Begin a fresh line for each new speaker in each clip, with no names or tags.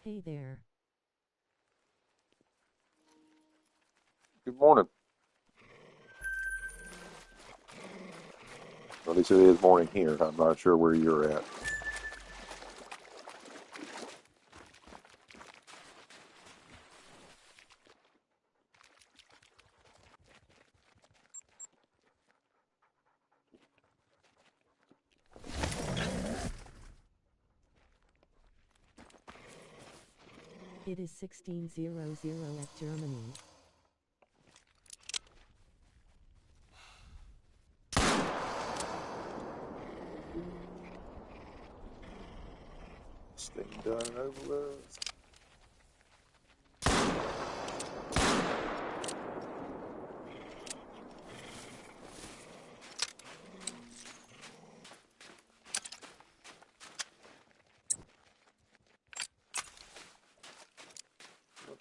Hey there.
Good morning. Well, at least it is morning here. I'm not sure where you're at.
It is 1600 at Germany.
This thing done and over with.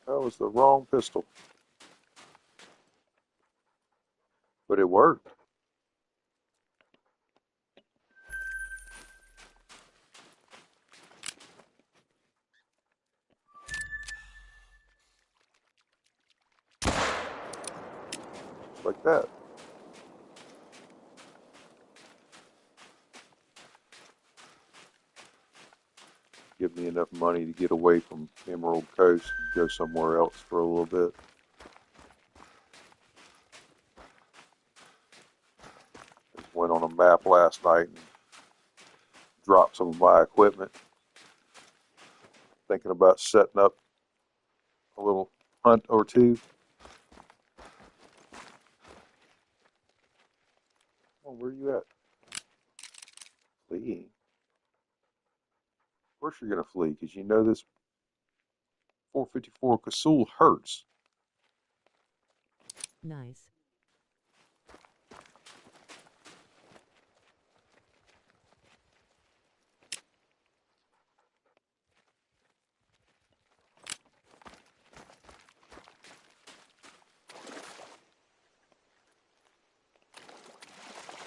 That was the wrong pistol. But it worked. Just like that. Give me enough money to get away from Emerald Coast and go somewhere else for a little bit. Just went on a map last night and dropped some of my equipment. Thinking about setting up a little hunt or two. Oh, where are you at? Fleeing. Of course you're going to flee because you know this 454 Casull hurts.
Nice.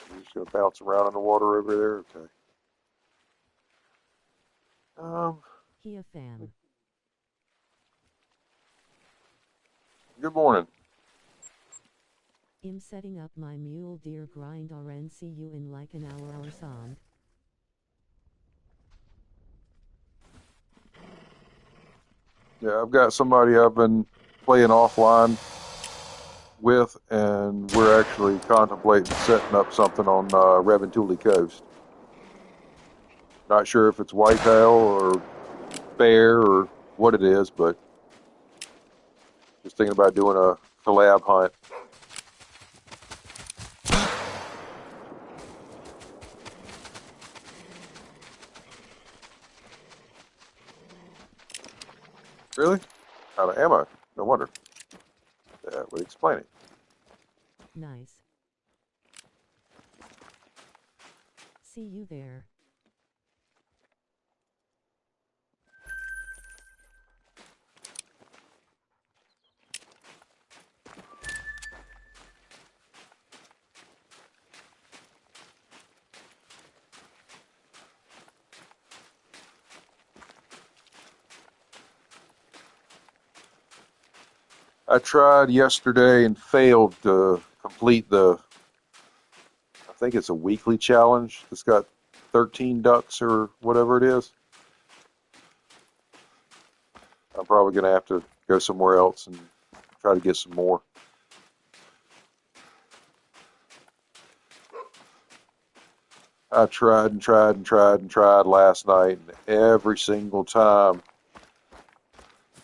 You're just going to bounce around in the water over there? Okay.
He a fan.
Good morning.
I'm setting up my mule deer grind RN. See you in like an hour or song.
Yeah, I've got somebody I've been playing offline with, and we're actually contemplating setting up something on Reventuli Coast. Not sure if it's whitetail or bear or what it is, but just thinking about doing a collab hunt. Really? Out of ammo? No wonder. That would explain it.
Nice. See you there.
I tried yesterday and failed to complete I think it's a weekly challenge. It's got 13 ducks or whatever it is. I'm probably going to have to go somewhere else and try to get some more. I tried and tried and tried and tried last night, and every single time,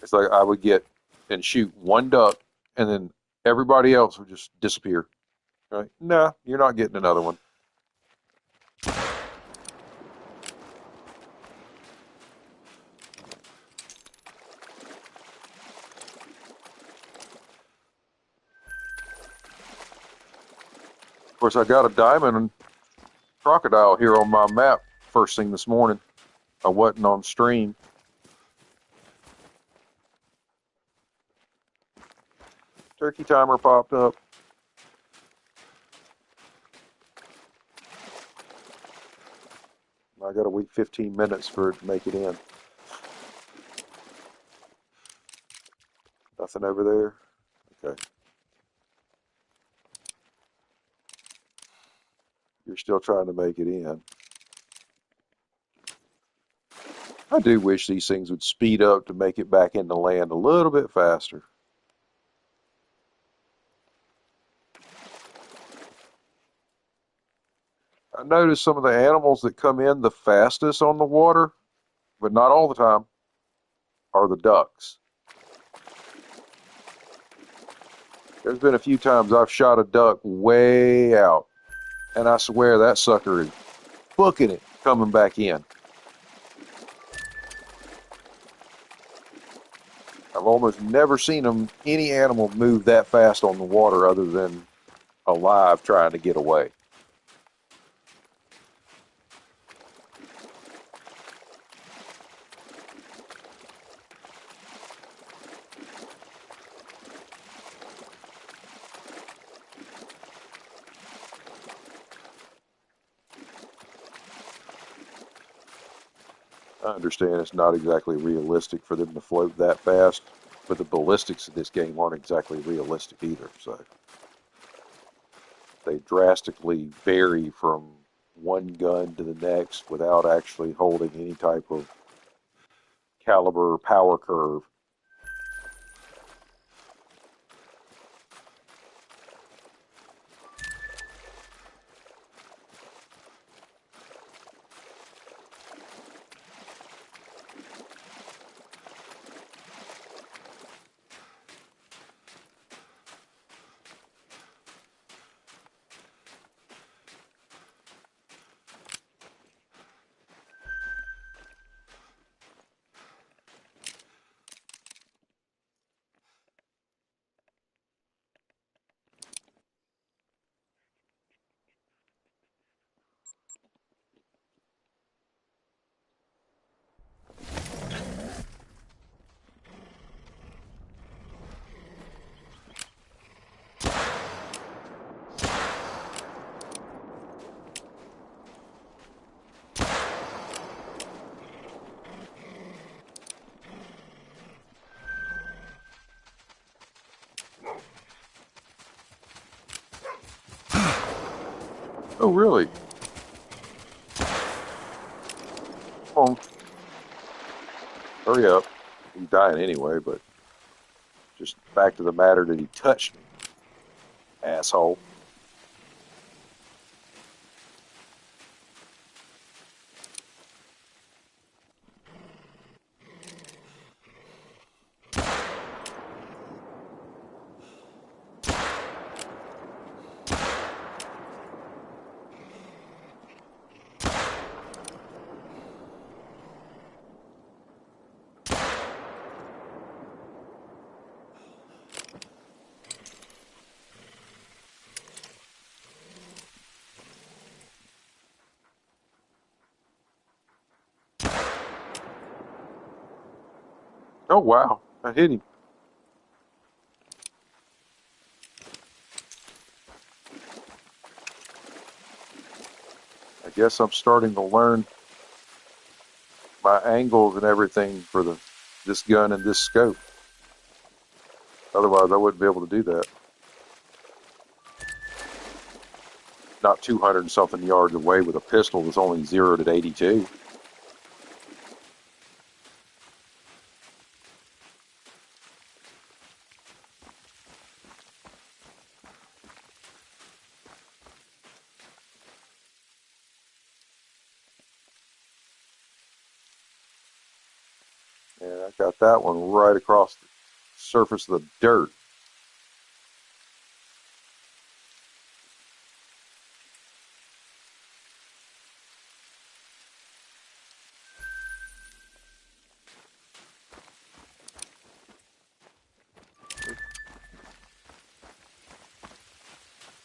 it's like I would get and shoot one duck, and then everybody else would just disappear. Right? Nah, you're not getting another one. Of course, I got a diamond crocodile here on my map first thing this morning. I wasn't on stream. Turkey timer popped up. I got to wait 15 minutes for it to make it in. Nothing over there? Okay. You're still trying to make it in. I do wish these things would speed up to make it back into land a little bit faster. I noticed some of the animals that come in the fastest on the water, but not all the time, are the ducks. There's been a few times I've shot a duck way out, and I swear that sucker is booking it coming back in. I've almost never seen any animal move that fast on the water other than alive trying to get away. I understand it's not exactly realistic for them to float that fast, but the ballistics in this game aren't exactly realistic either. So they drastically vary from one gun to the next without actually holding any type of caliber or power curve. Oh, really? Come on, hurry up. He's dying anyway, but just back to the matter that he touched me, asshole. Oh, wow. I hit him. I guess I'm starting to learn my angles and everything for this gun and this scope. Otherwise, I wouldn't be able to do that. Not 200 and something yards away with a pistol that's only 0 to 82. And I got that one right across the surface of the dirt.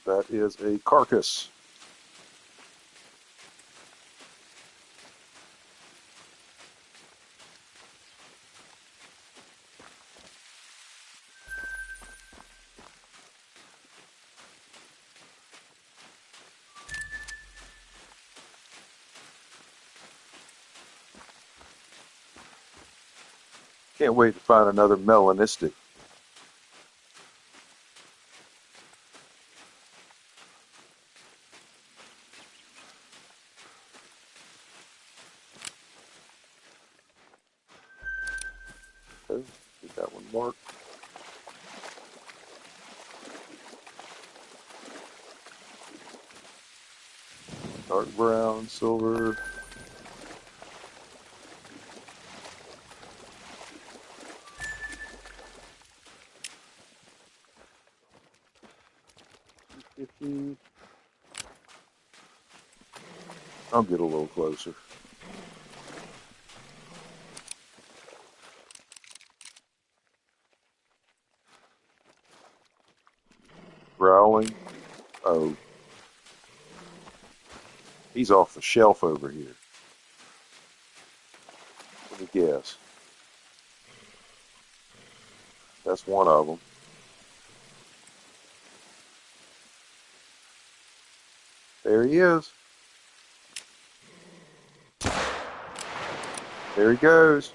That is a carcass. Can't wait to find another melanistic. Okay, get that one marked. Dark brown, silver. I'll get a little closer. Growling. Oh. He's off the shelf over here. Let me guess. That's one of them. There he is. There he goes.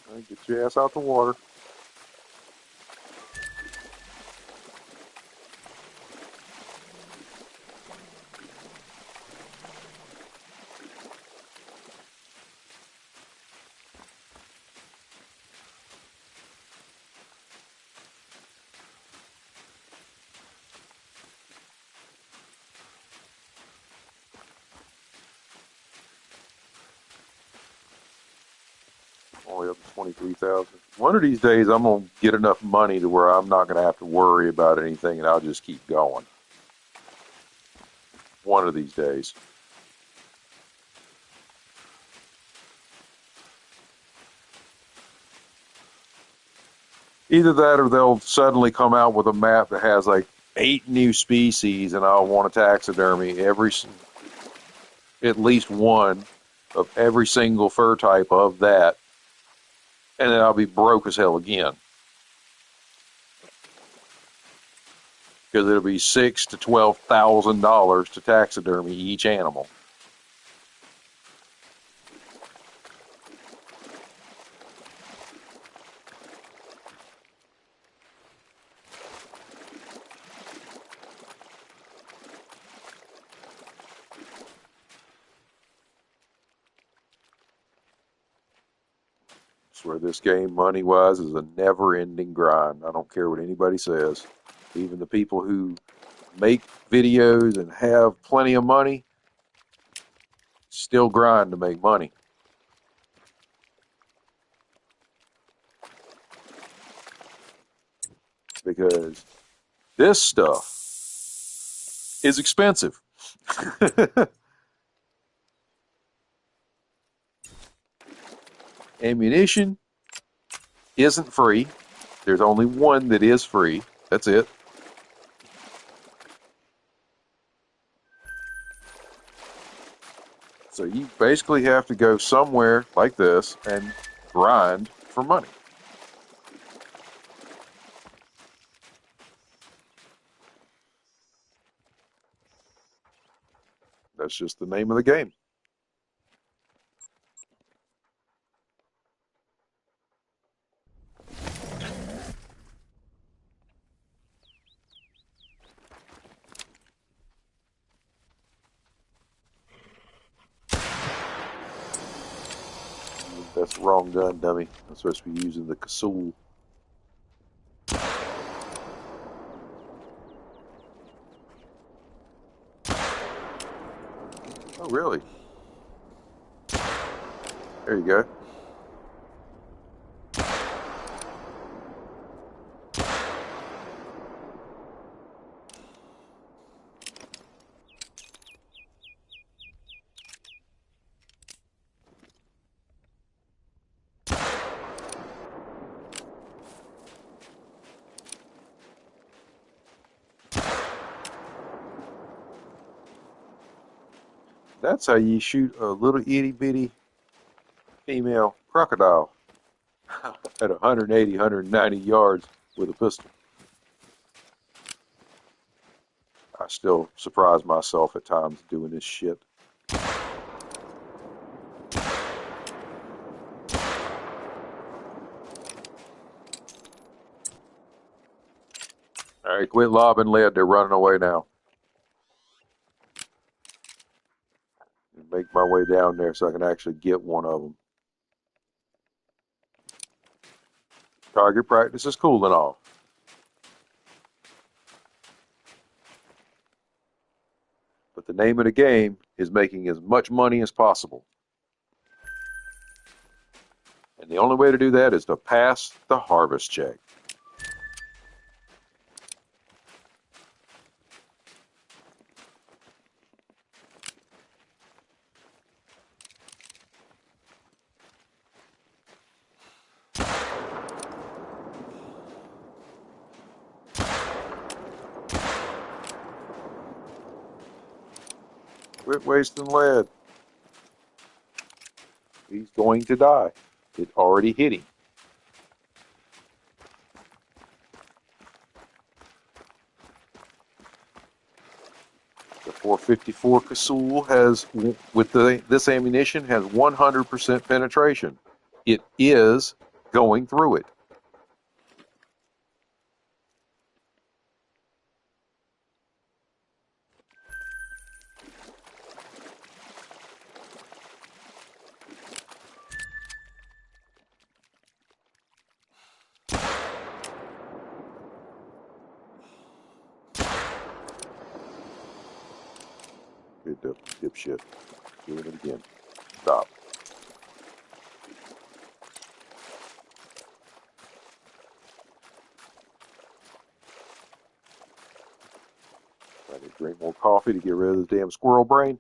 All right, get your ass out the water. Only up to 23,000. One of these days, I'm gonna get enough money to where I'm not gonna have to worry about anything, and I'll just keep going. One of these days. Either that, or they'll suddenly come out with a map that has like 8 new species, and I'll want to taxidermy at least one of every single fur type of that, and then I'll be broke as hell again. Because it'll be $6,000 to $12,000 to taxidermy each animal. I swear this game, money-wise, is a never-ending grind. I don't care what anybody says. Even the people who make videos and have plenty of money still grind to make money. Because this stuff is expensive. Ammunition isn't free. There's only one that is free. That's it. So you basically have to go somewhere like this and grind for money. That's just the name of the game. That's the wrong gun, dummy. I'm supposed to be using the Casull. Oh, really? There you go. That's how you shoot a little itty bitty female crocodile at 180, 190 yards with a pistol. I still surprise myself at times doing this shit. All right, quit lobbing lead. They're running away now. Make my way down there so I can actually get one of them. Target practice is cool and all. But the name of the game is making as much money as possible. And the only way to do that is to pass the harvest check. Quit wasting lead. He's going to die. It already hit him. The 454 Casull has, with this ammunition, has 100% penetration. It is going through it. Good dipshit. Doing it again. Stop. I need to drink more coffee to get rid of this damn squirrel brain.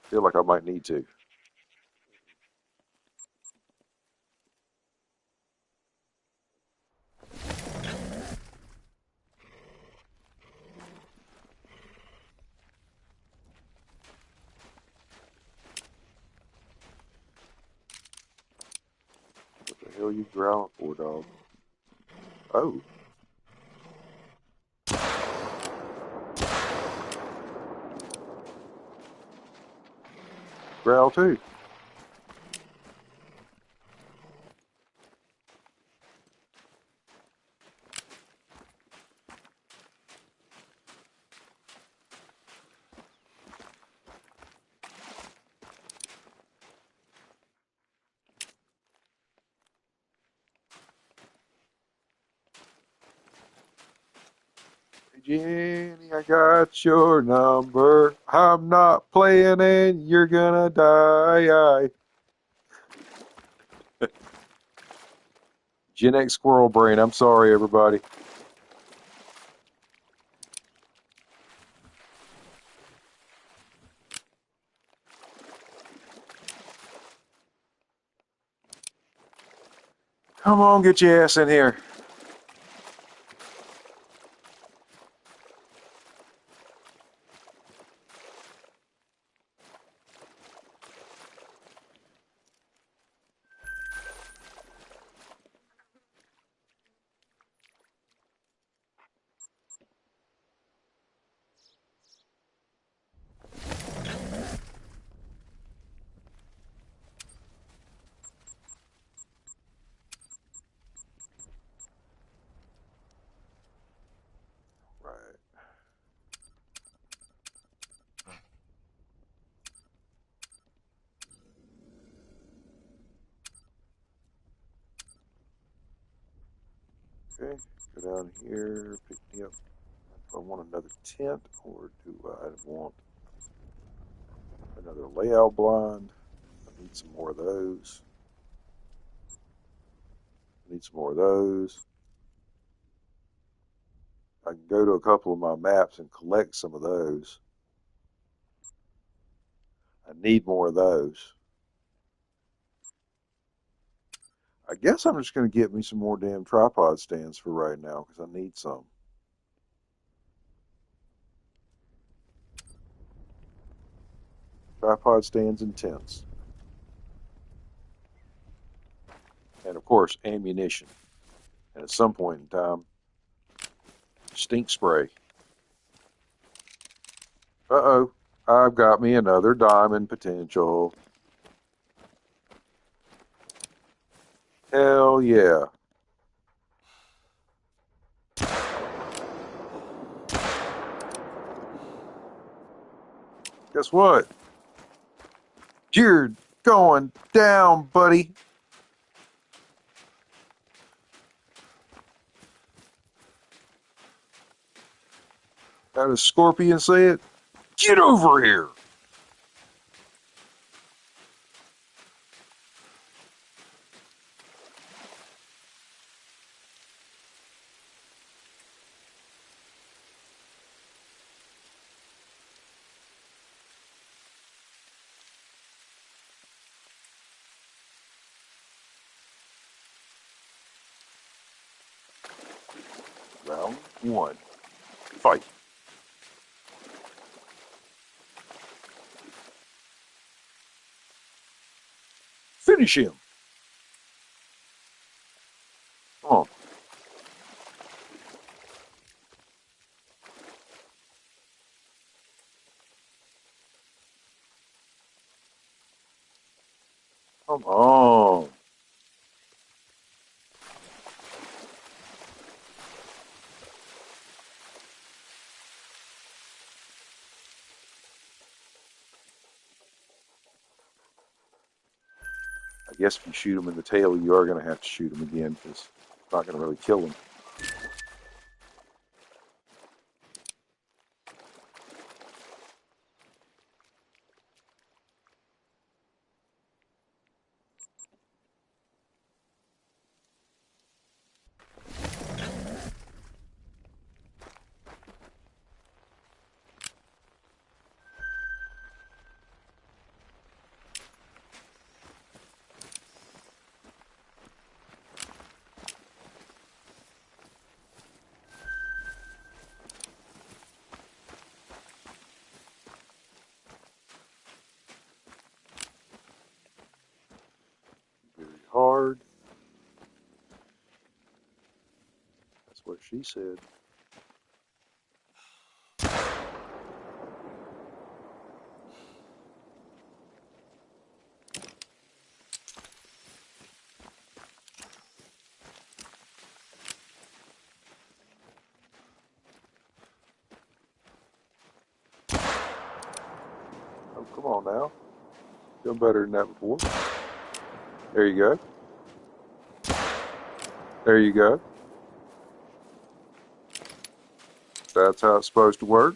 Feel like I might need to. What the hell are you growling for, dog? Oh. Growl too. Jenny, I got your number. I'm not playing and you're gonna die. Gen X squirrel brain. I'm sorry, everybody. Come on, get your ass in here. Right. Okay, go down here, pick me up. Do I want another tent or do I want another layout blind? I need some more of those. I need some more of those. I can go to a couple of my maps and collect some of those. I need more of those. I guess I'm just going to get me some more damn tripod stands for right now because I need some. tripod stands and tents. And of course, ammunition. And at some point in time, stink spray. Uh-oh, I've got me another diamond potential. Hell yeah. Guess what? You're going down, buddy. How does Scorpion say it? Get over here. Round one. Fight. Finish him. Come on. Come on. I guess if you shoot him in the tail, you are going to have to shoot him again because it's not going to really kill him. Very hard. That's what she said. Oh, come on now. Done better than that before. There you go. There you go. That's how it's supposed to work.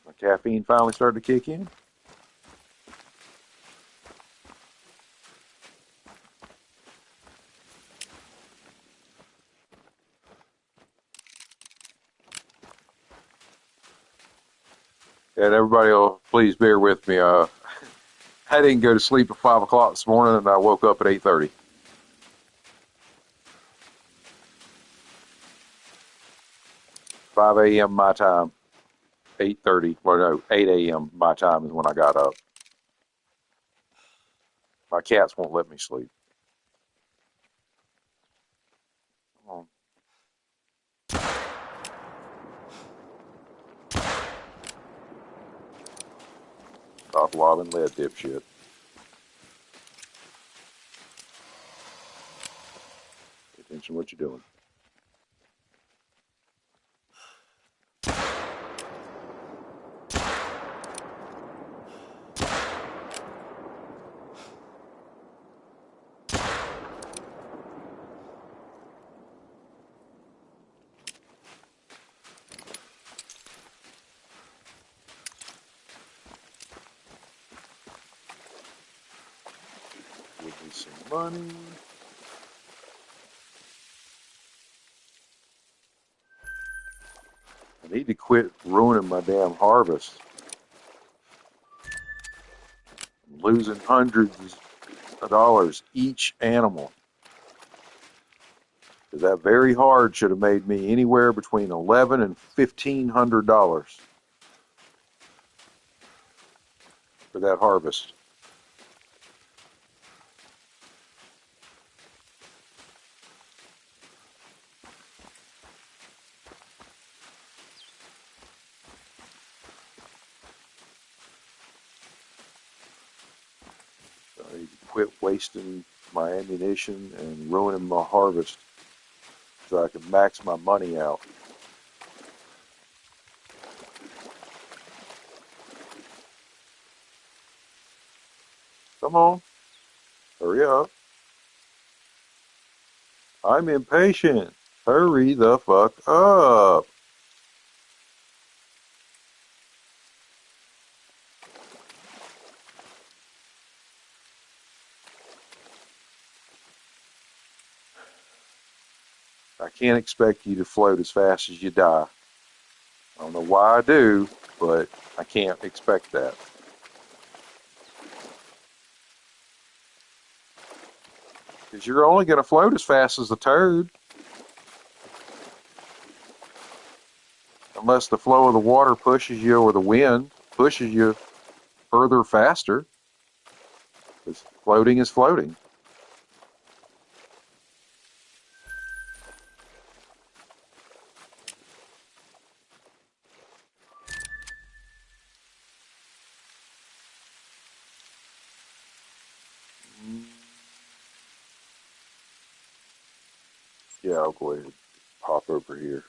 My caffeine finally started to kick in. And everybody will please bear with me. I didn't go to sleep at 5 o'clock this morning, and I woke up at 8:30. 5 a.m. my time. 8:30. Well, no, 8 a.m. my time is when I got up. My cats won't let me sleep. Come on. Stop lobbing lead, dipshit. Pay attention to what you're doing. Give me some money. I need to quit ruining my damn harvest. I'm losing hundreds of dollars each animal. That very hard should have made me anywhere between $1,100 and $1,500. for that harvest. I need to quit wasting my ammunition and ruining my harvest so I can max my money out. Come on, hurry up. I'm impatient. Hurry the fuck up. I can't expect you to float as fast as you die. I don't know why I do, but I can't expect that. Because you're only going to float as fast as the turd. Unless the flow of the water pushes you, or the wind pushes you further faster. Because floating is floating. Yeah, I'll go ahead and pop over here.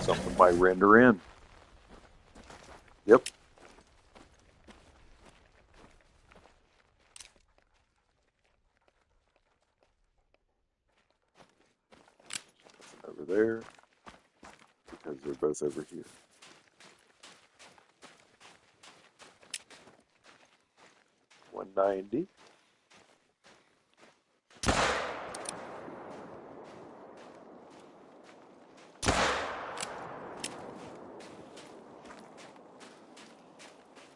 Something might render in. Yep. Over there. Because they're both over here. $190.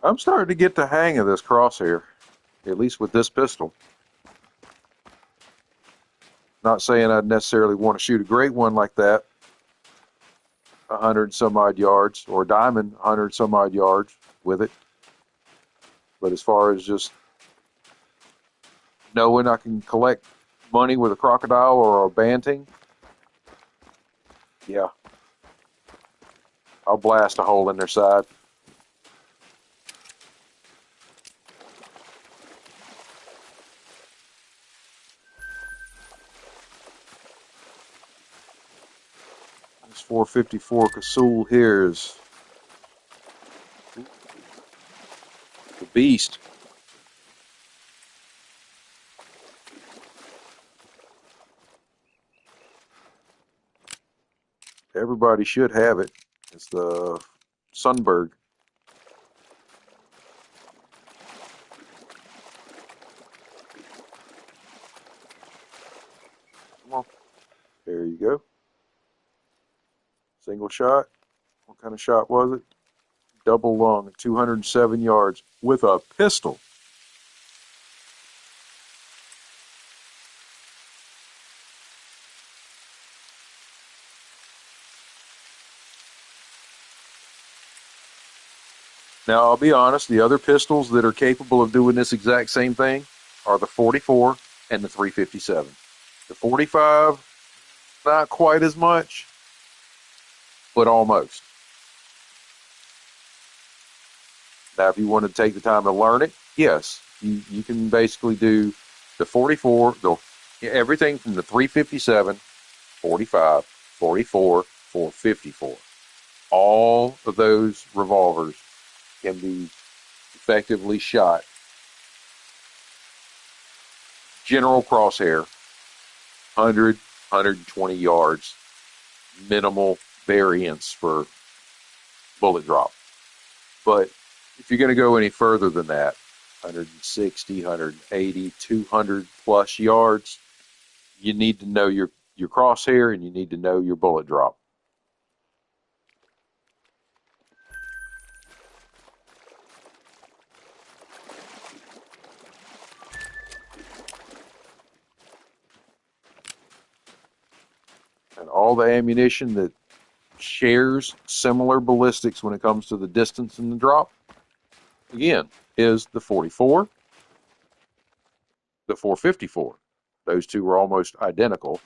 I'm starting to get the hang of this crosshair, at least with this pistol. Not saying I'd necessarily want to shoot a great one like that, 100 some odd yards, or a diamond 100 some odd yards with it. But as far as just knowing I can collect money with a crocodile or a banting, yeah, I'll blast a hole in their side. This 454 Casull here is the beast. Everybody should have it. It's the Sunberg. Come on. There you go. Single shot. What kind of shot was it? Double lung at 207 yards with a pistol. Now, I'll be honest, the other pistols that are capable of doing this exact same thing are the 44 and the 357. The 45, not quite as much, but almost. Now, if you want to take the time to learn it, yes, you can basically do the 44, everything from the 357, 45, 44, 454. All of those revolvers can be effectively shot. General crosshair, 100, 120 yards, minimal variance for bullet drop. But if you're going to go any further than that, 160, 180, 200 plus yards, you need to know your crosshair and you need to know your bullet drop. And all the ammunition that shares similar ballistics when it comes to the distance and the drop again, is the 44, the 454. Those two are almost identical.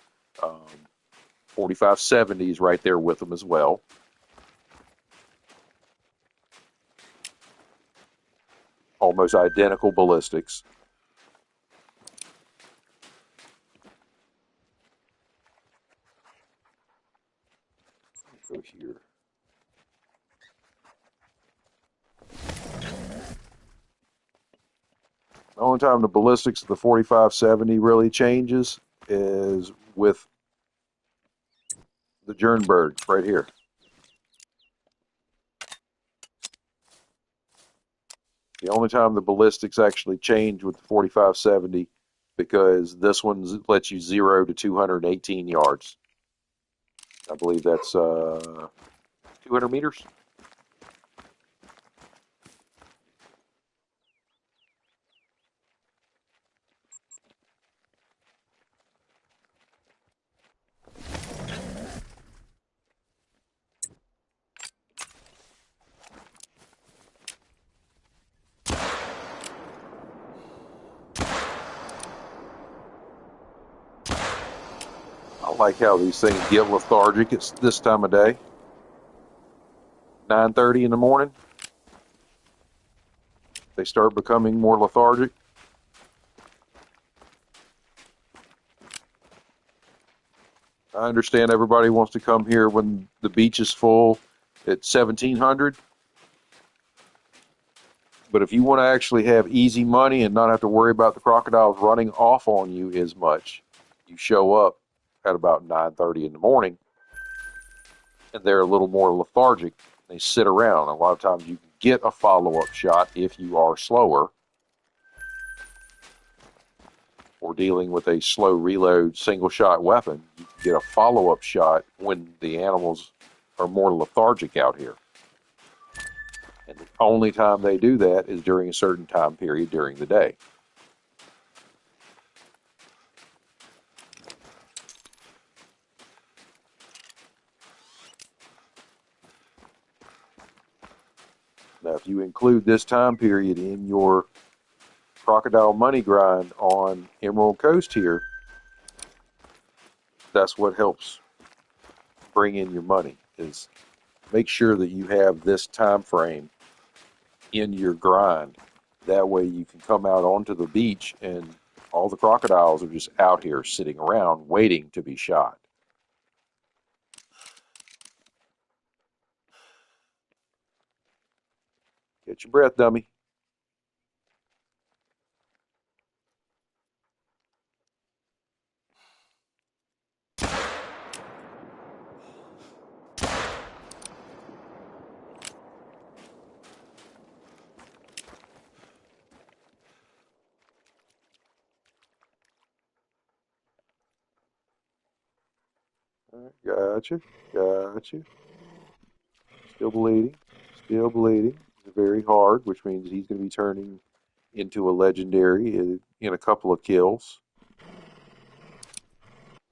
4570 is right there with them as well. Almost identical ballistics. Go here. The only time the ballistics of the 4570 really changes is with the Jernberg right here. The only time the ballistics actually change with the 4570, because this one lets you 0 to 218 yards. I believe that's 200 meters. I like how these things get lethargic at this time of day. 9:30 in the morning, they start becoming more lethargic. I understand everybody wants to come here when the beach is full at 1700. But if you want to actually have easy money and not have to worry about the crocodiles running off on you as much, you show up at about 9:30 in the morning, and they're a little more lethargic. They sit around. A lot of times you can get a follow-up shot if you are slower, or dealing with a slow reload single-shot weapon. You can get a follow-up shot when the animals are more lethargic out here. And the only time they do that is during a certain time period during the day. Now, if you include this time period in your crocodile money grind on Emerald Coast here, that's what helps bring in your money, is make sure that you have this time frame in your grind. That way you can come out onto the beach and all the crocodiles are just out here sitting around waiting to be shot. Get your breath, dummy. All right, gotcha, gotcha. Still bleeding, still bleeding. Very hard, which means he's going to be turning into a legendary in a couple of kills.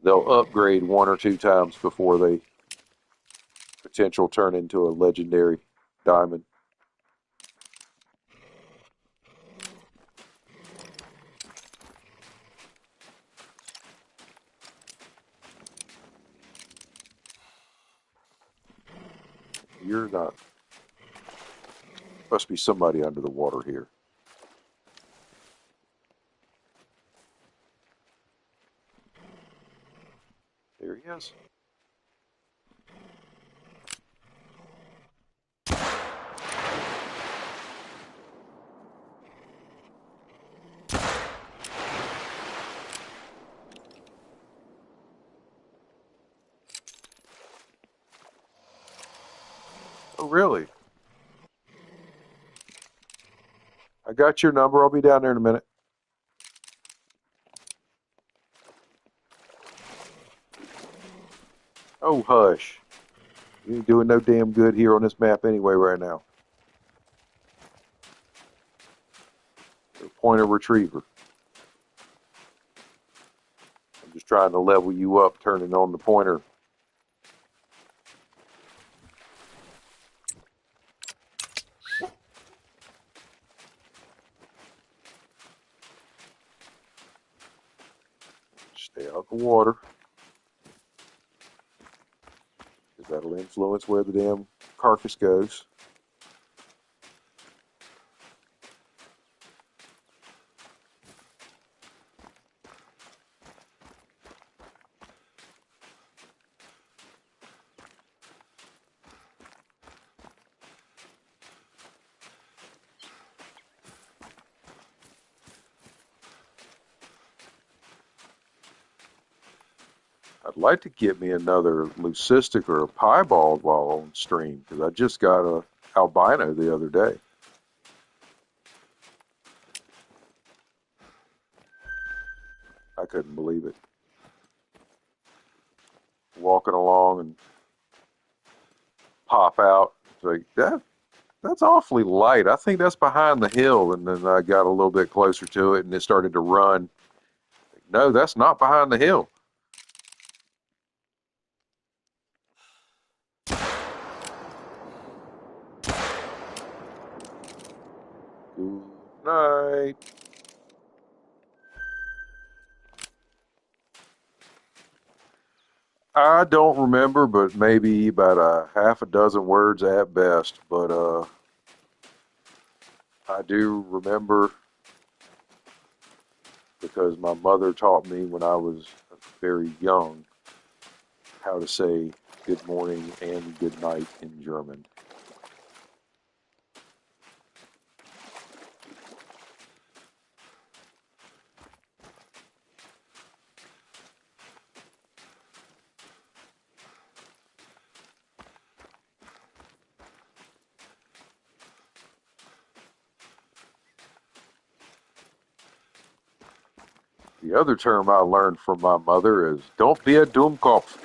They'll upgrade one or two times before they potential turn into a legendary diamond. You're not. Must be somebody under the water here. There he is. Oh, really? I got your number. I'll be down there in a minute. Oh, hush. You ain't doing no damn good here on this map anyway right now. Pointer retriever. I'm just trying to level you up, turning on the pointer. Stay out the water, because that'll influence where the damn carcass goes. I'd like to get me another leucistic or a piebald while on stream, because I just got a albino the other day. I couldn't believe it. Walking along and pop out. It's like, that's awfully light. I think that's behind the hill. And then I got a little bit closer to it and it started to run. No, that's not behind the hill. Good night. I don't remember, but maybe about a half a dozen words at best. But I do remember, because my mother taught me when I was very young how to say good morning and good night in German. The other term I learned from my mother is don't be a Dummkopf.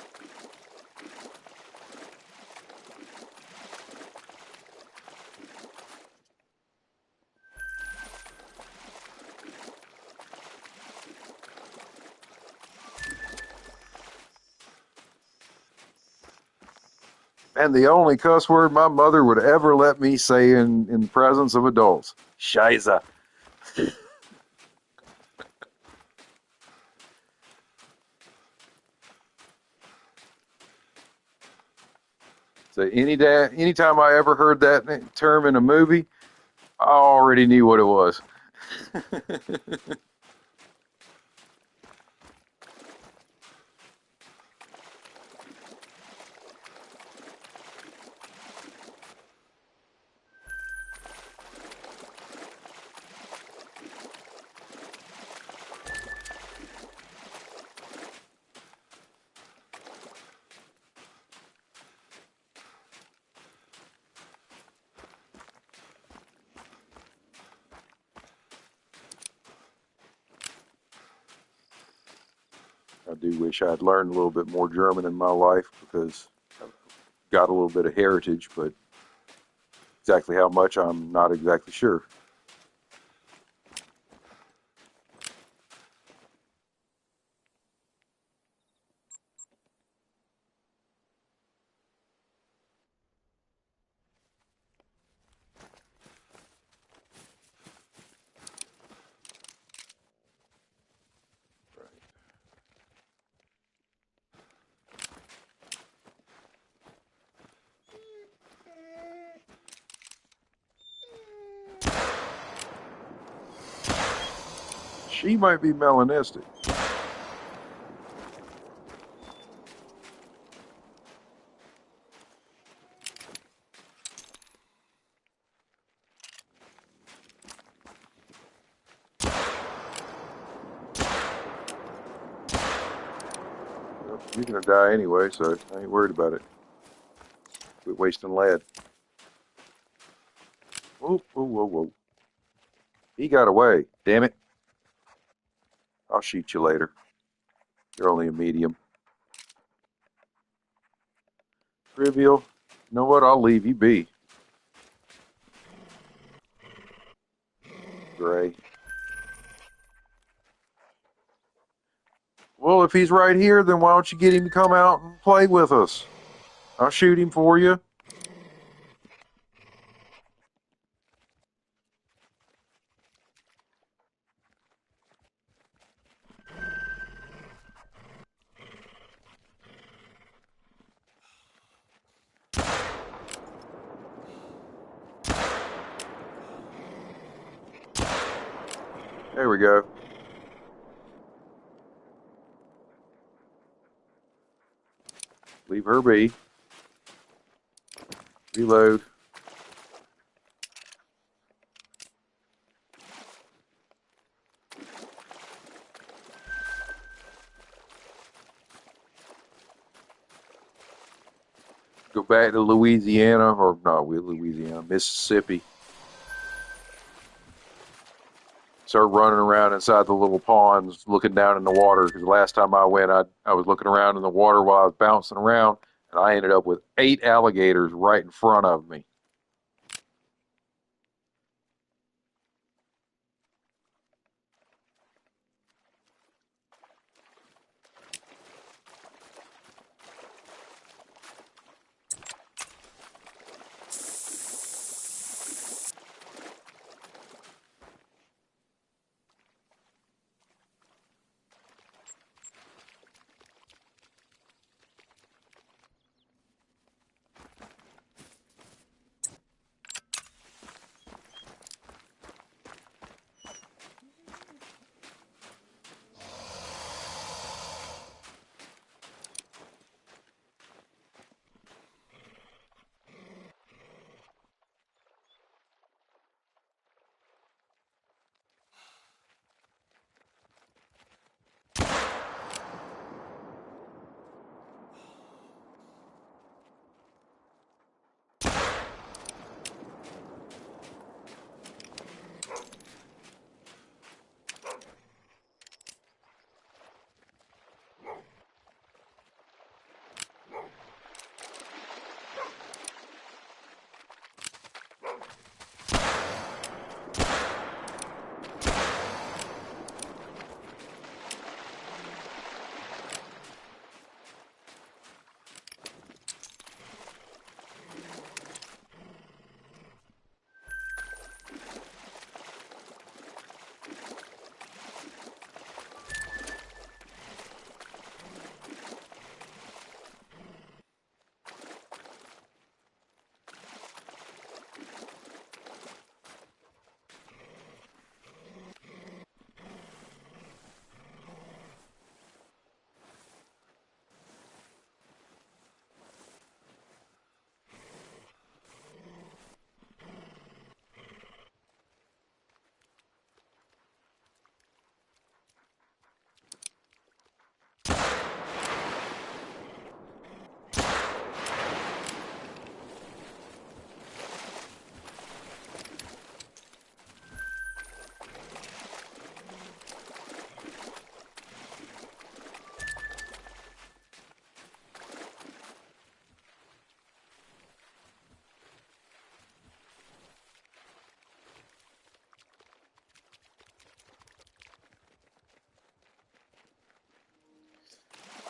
And the only cuss word my mother would ever let me say in the presence of adults. Scheiße. So anytime I ever heard that term in a movie, I already knew what it was. I do wish I'd learned a little bit more German in my life, because I've got a little bit of heritage, but exactly how much I'm not exactly sure. She might be melanistic. Well, you're going to die anyway, so I ain't worried about it. Quit wasting lead. Whoa, whoa, whoa, whoa. He got away. Damn it. I'll shoot you later. You're only a medium. Trivial. You know what? I'll leave you be. Gray. Well, if he's right here, then why don't you get him to come out and play with us? I'll shoot him for you. There we go. Leave her be. Reload. Go back to Louisiana, or no, Louisiana, Mississippi. Start running around inside the little ponds, looking down in the water. Because the last time I went, I was looking around in the water while I was bouncing around, and I ended up with 8 alligators right in front of me.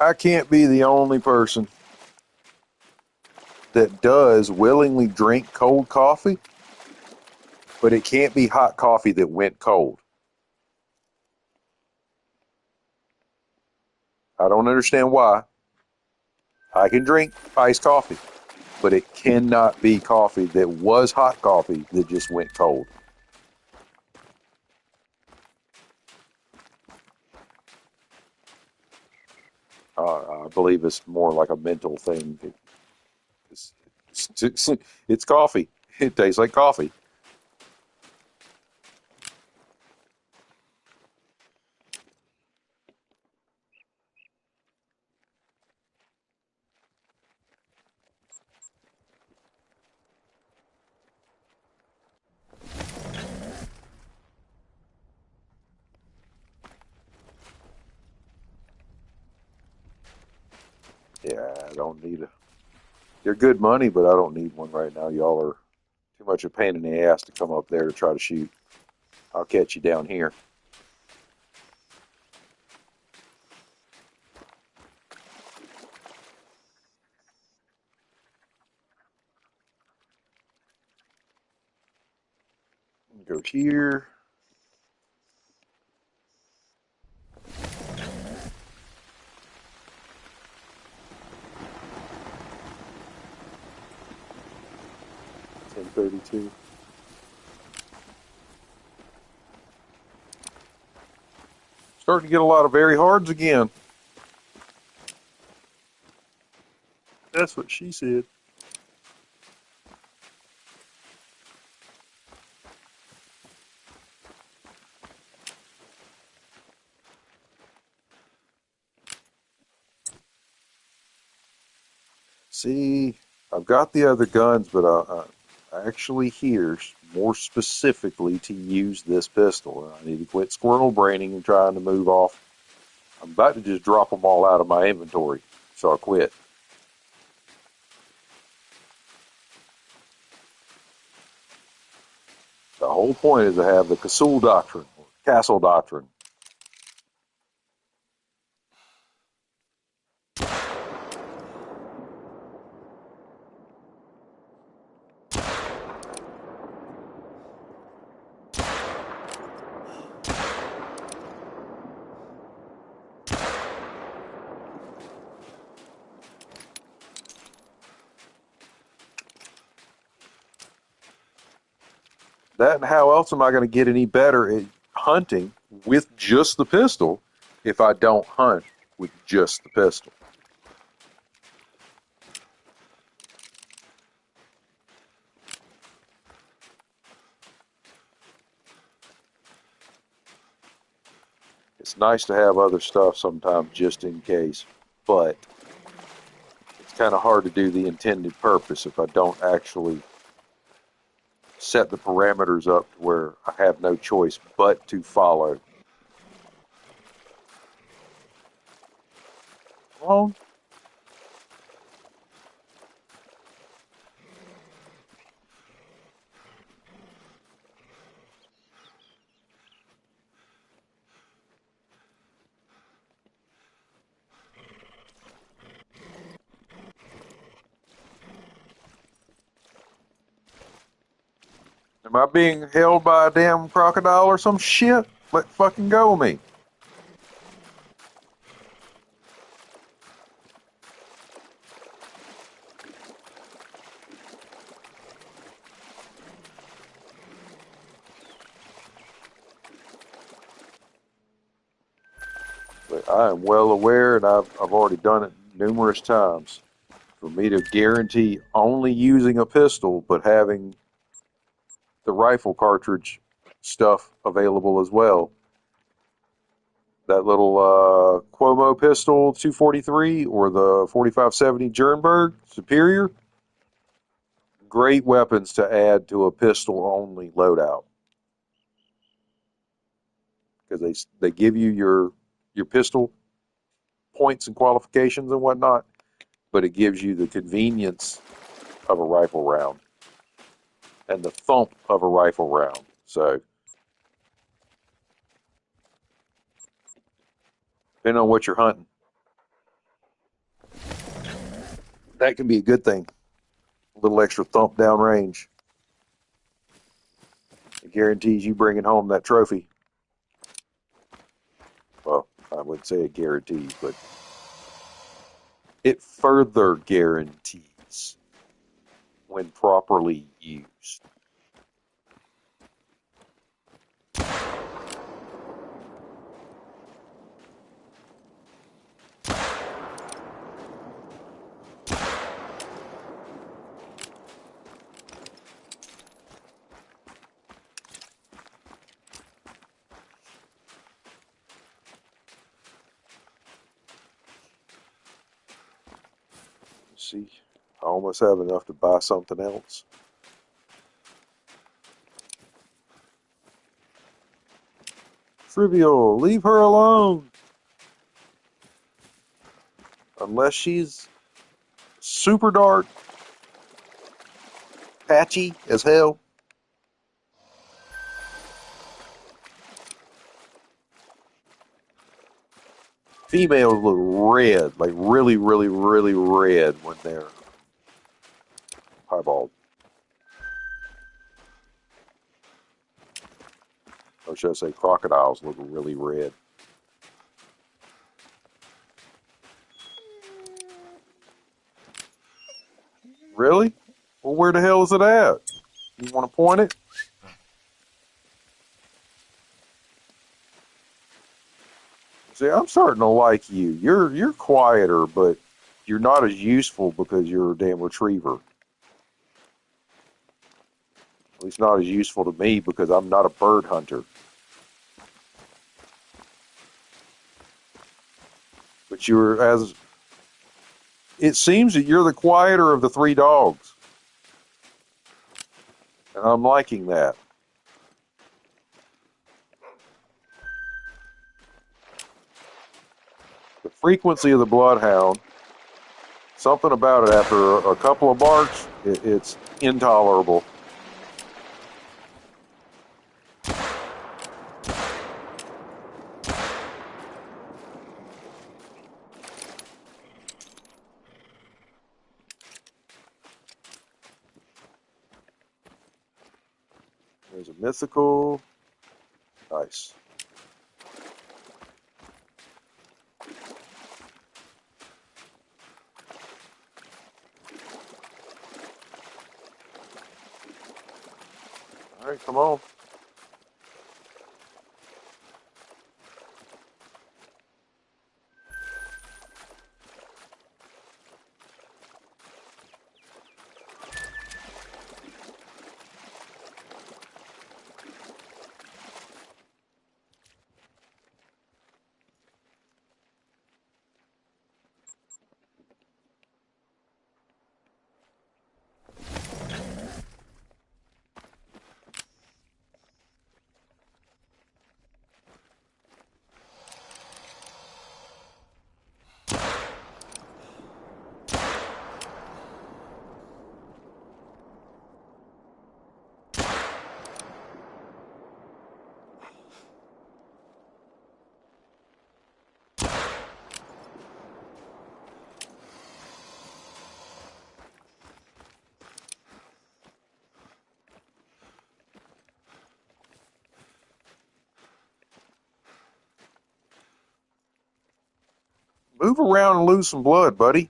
I can't be the only person that does willingly drink cold coffee, but it can't be hot coffee that went cold. I don't understand why. I can drink iced coffee, but it cannot be coffee that was hot coffee that just went cold. I believe it's more like a mental thing. It's coffee. It tastes like coffee. Yeah, I don't need a. They're good money, but I don't need one right now. Y'all are too much a pain in the ass to come up there to try to shoot. I'll catch you down here. Go here. $10.32. Starting to get a lot of very hards again. That's what she said. See, I've got the other guns, but I actually here more specifically to use this pistol. I need to quit squirrel braining and trying to move off. I'm about to just drop them all out of my inventory, so I quit. The whole point is to have the Casull Doctrine, or Casull Doctrine. That and how else am I going to get any better at hunting with just the pistol if I don't hunt with just the pistol? It's nice to have other stuff sometimes just in case, but it's kind of hard to do the intended purpose if I don't actually set the parameters up to where I have no choice but to follow. Well, am I being held by a damn crocodile or some shit? Let fucking go of me. But I am well aware, and I've already done it numerous times. For me to guarantee only using a pistol, but having the rifle cartridge stuff available as well. That little Cuomo pistol 243 or the 4570 Jernberg Superior, great weapons to add to a pistol only loadout, because they give you your pistol points and qualifications and whatnot, but it gives you the convenience of a rifle round and the thump of a rifle round. So depending on what you're hunting, that can be a good thing. A little extra thump down range. It guarantees you bringing home that trophy. Well, I wouldn't say it guarantees, but it further guarantees when properly used. See, I almost have enough to buy something else. Trivial, leave her alone. Unless she's super dark, patchy as hell. Females look red, like really, really, really red when they're piebald. Or should I say crocodiles look really red. Really? Well, where the hell is it at? You want to point it? See, I'm starting to like you. You're quieter, but you're not as useful because you're a damn retriever. At least not as useful to me because I'm not a bird hunter. But you're as it seems that you're the quieter of the three dogs, and I'm liking that. The frequency of the bloodhound, something about it after a couple of barks, it's intolerable. There's a mythical. Nice. All right, come on. Move around and lose some blood, buddy.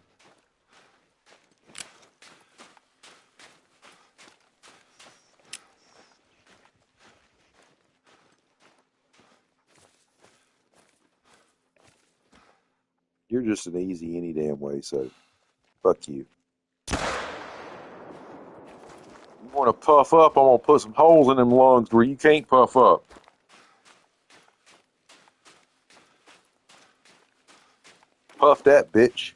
You're just an easy any damn way, so fuck you. You want to puff up, I'm going to put some holes in them lungs where you can't puff up. Puff that, bitch.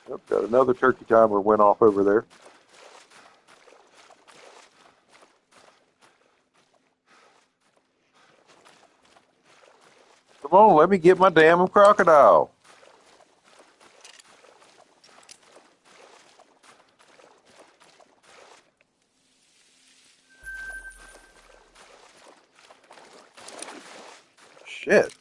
Yep, got another turkey timer went off over there. Come on, let me get my damn crocodile. Shit.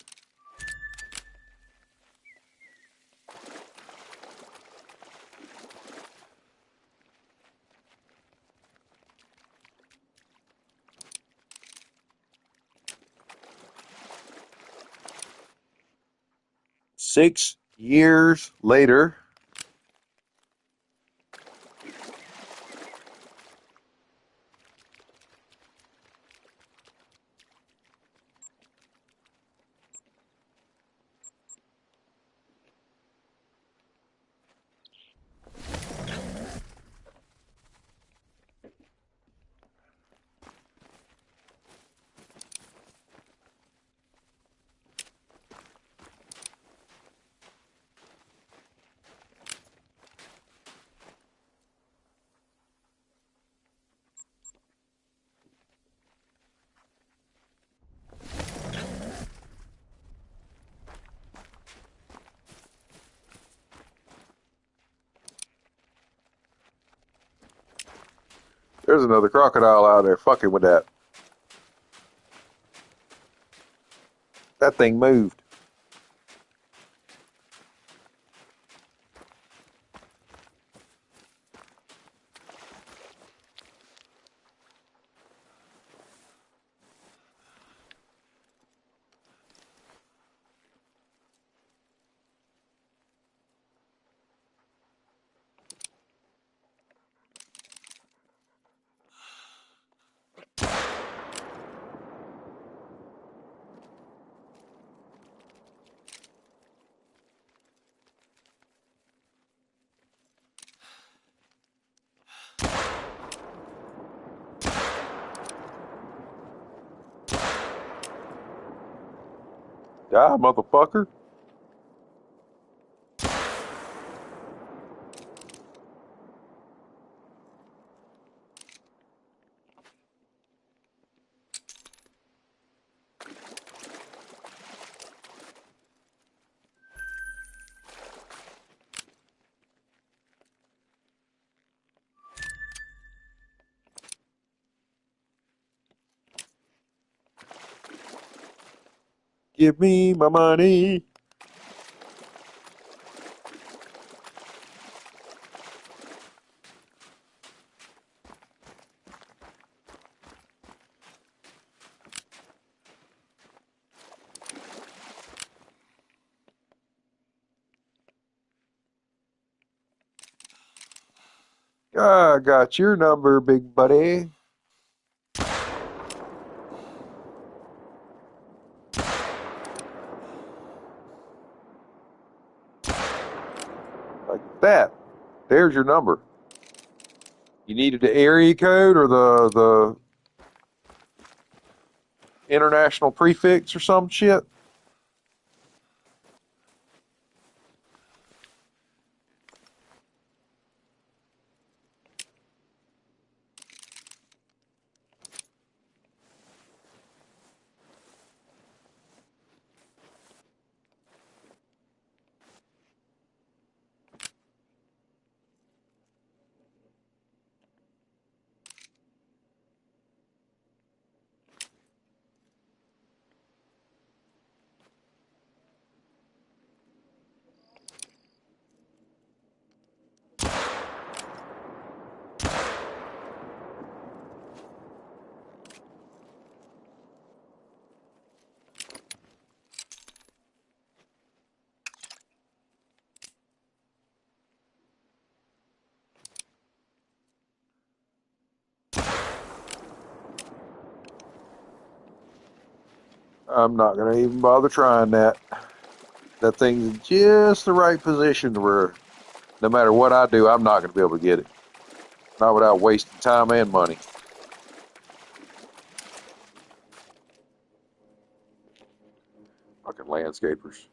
Six years later. There's another crocodile out there fucking with that. That thing moved. Die, motherfucker. Give me my money. I got your number, big buddy. Like that. There's your number. You needed the area code or the international prefix or some shit? I'm not going to even bother trying that. That thing's in just the right position where no matter what I do, I'm not going to be able to get it. Not without wasting time and money. Fucking landscapers.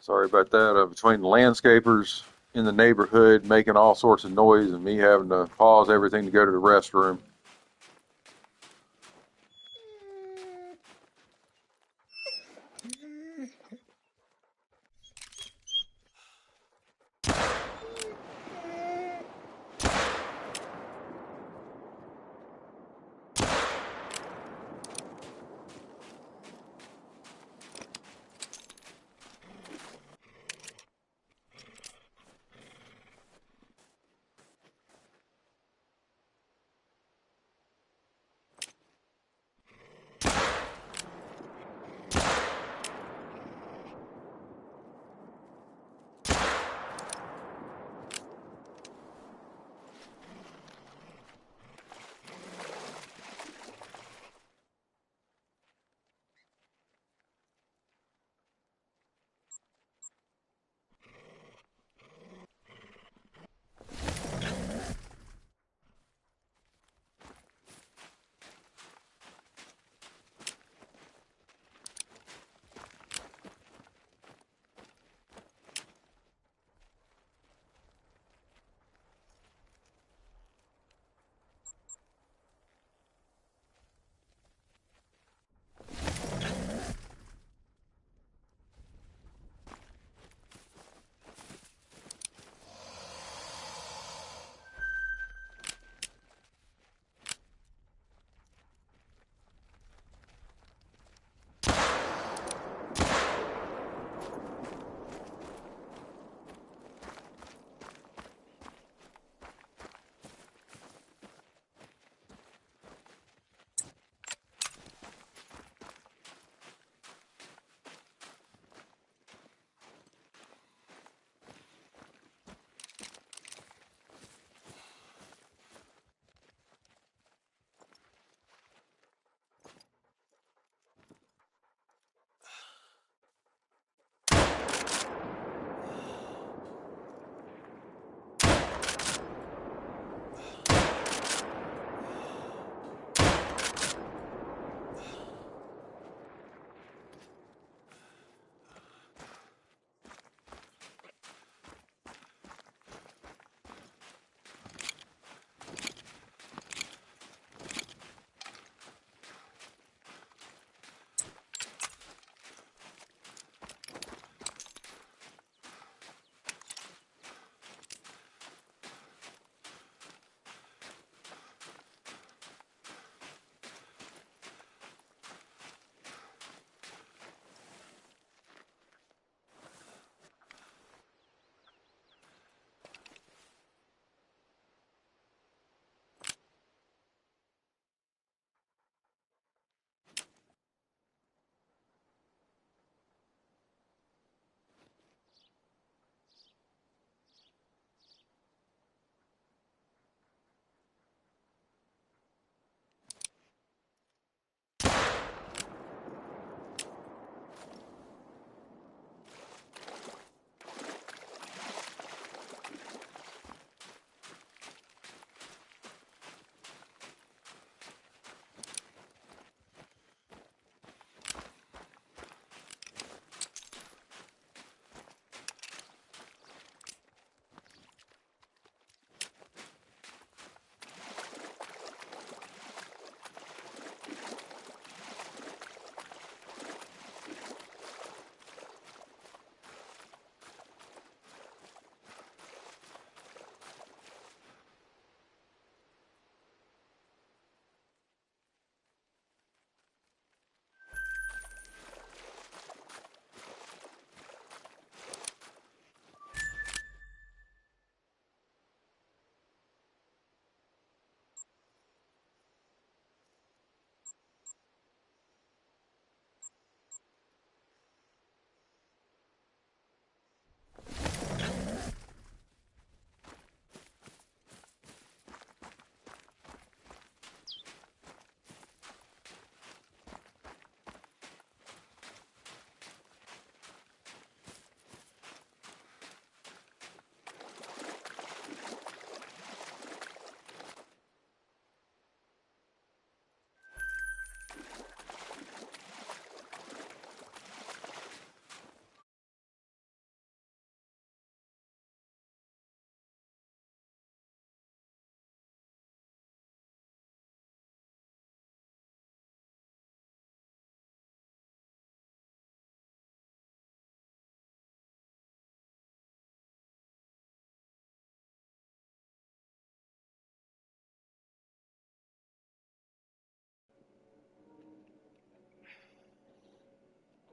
Sorry about that. Between the landscapers in the neighborhood making all sorts of noise and me having to pause everything to go to the restroom.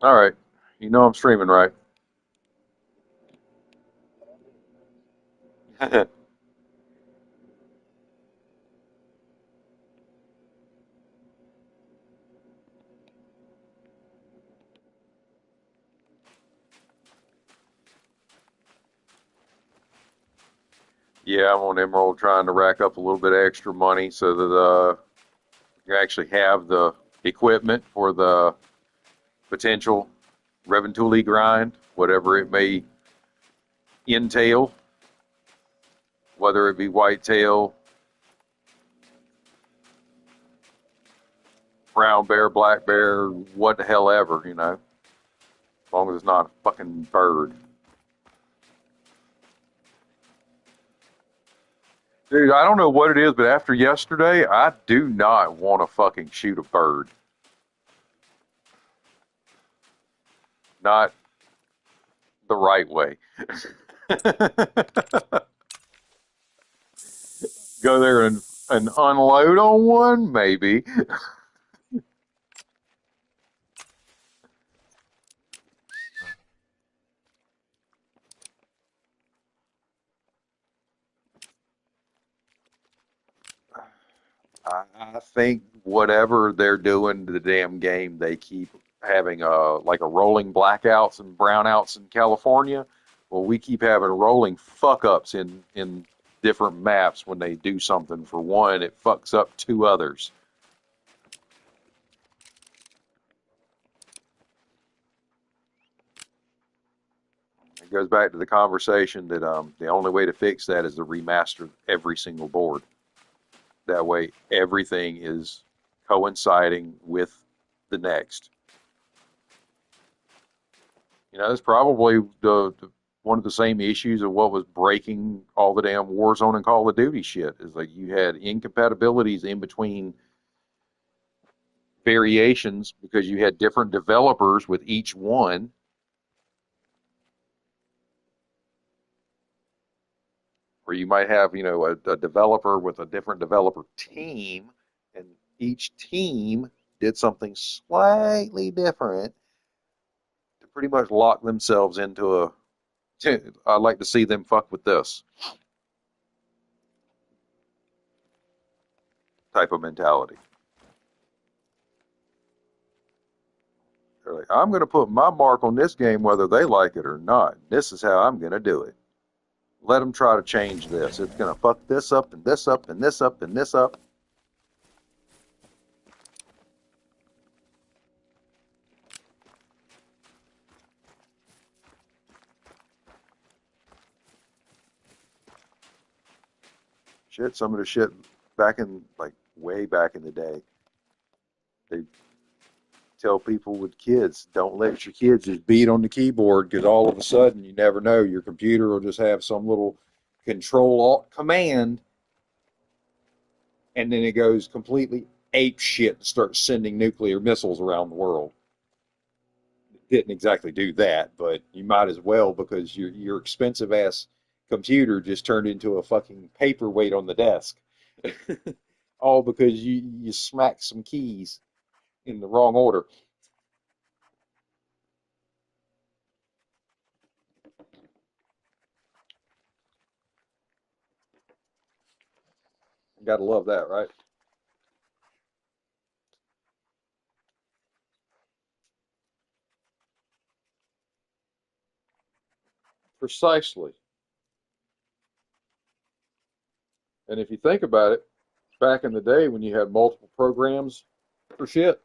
All right. You know I'm streaming, right? Yeah, I'm on Emerald trying to rack up a little bit of extra money so that you actually have the equipment for the potential Reventuli grind, whatever it may entail, whether it be whitetail, brown bear, black bear, what the hell ever, as long as it's not a fucking bird. Dude, I don't know what it is, but after yesterday, I do not want to fucking shoot a bird. Not the right way. Go there and unload on one, maybe. I think whatever they're doing to the damn game, they keep having like a rolling blackouts and brownouts in California. Well, we keep having rolling fuck ups in different maps when they do something. For one, it fucks up two others. It goes back to the conversation that the only way to fix that is to remaster every single board. That way, everything is coinciding with the next. It's probably one of the same issues of what was breaking all the damn Warzone and Call of Duty shit. Is like you had incompatibilities in between variations because you had different developers with each one, or you might have a developer with a different developer team, and each team did something slightly different to pretty much lock themselves into a. I'd like to see them fuck with this type of mentality. They're like, I'm going to put my mark on this game whether they like it or not. This is how I'm going to do it. Let them try to change this. It's going to fuck this up and this up and this up and this up. Shit, some of the shit back in, like, way back in the day, they tell people with kids, don't let your kids just beat on the keyboard because all of a sudden, you never know, your computer will just have some little control alt command and then it goes completely ape shit and starts sending nuclear missiles around the world. Didn't exactly do that, but you might as well because your expensive ass computer just turned into a fucking paperweight on the desk. All because you smacked some keys in the wrong order. You gotta love that, right? Precisely. And if you think about it, back in the day when you had multiple programs for shit,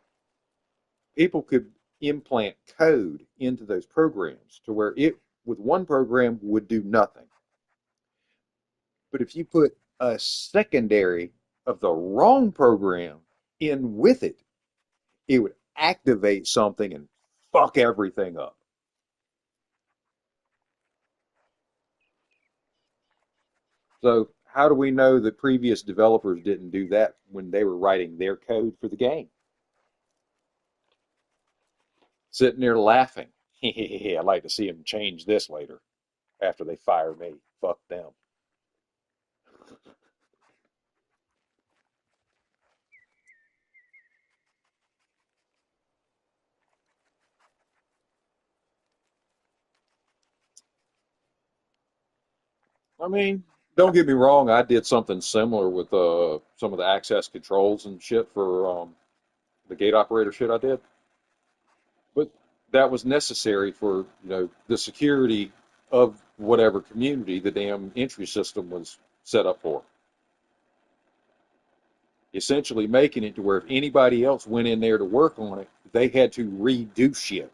people could implant code into those programs to where it with one program would do nothing. But if you put a secondary of the wrong program in with it, it would activate something and fuck everything up. So, how do we know that previous developers didn't do that when they were writing their code for the game? Sitting there laughing. I'd like to see them change this later after they fire me. Fuck them. I mean, don't get me wrong. I did something similar with some of the access controls and shit for the gate operator shit I did, but that was necessary for the security of whatever community the damn entry system was set up for. Essentially making it to where if anybody else went in there to work on it, they had to redo shit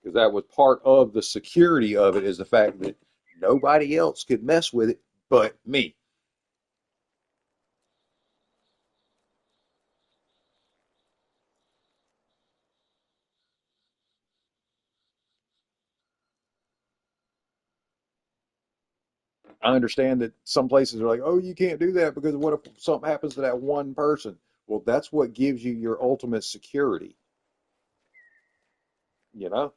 because that was part of the security of it is the fact that nobody else could mess with it but me. I understand that some places are like, oh, you can't do that because what if something happens to that one person? Well, that's what gives you your ultimate security. You know,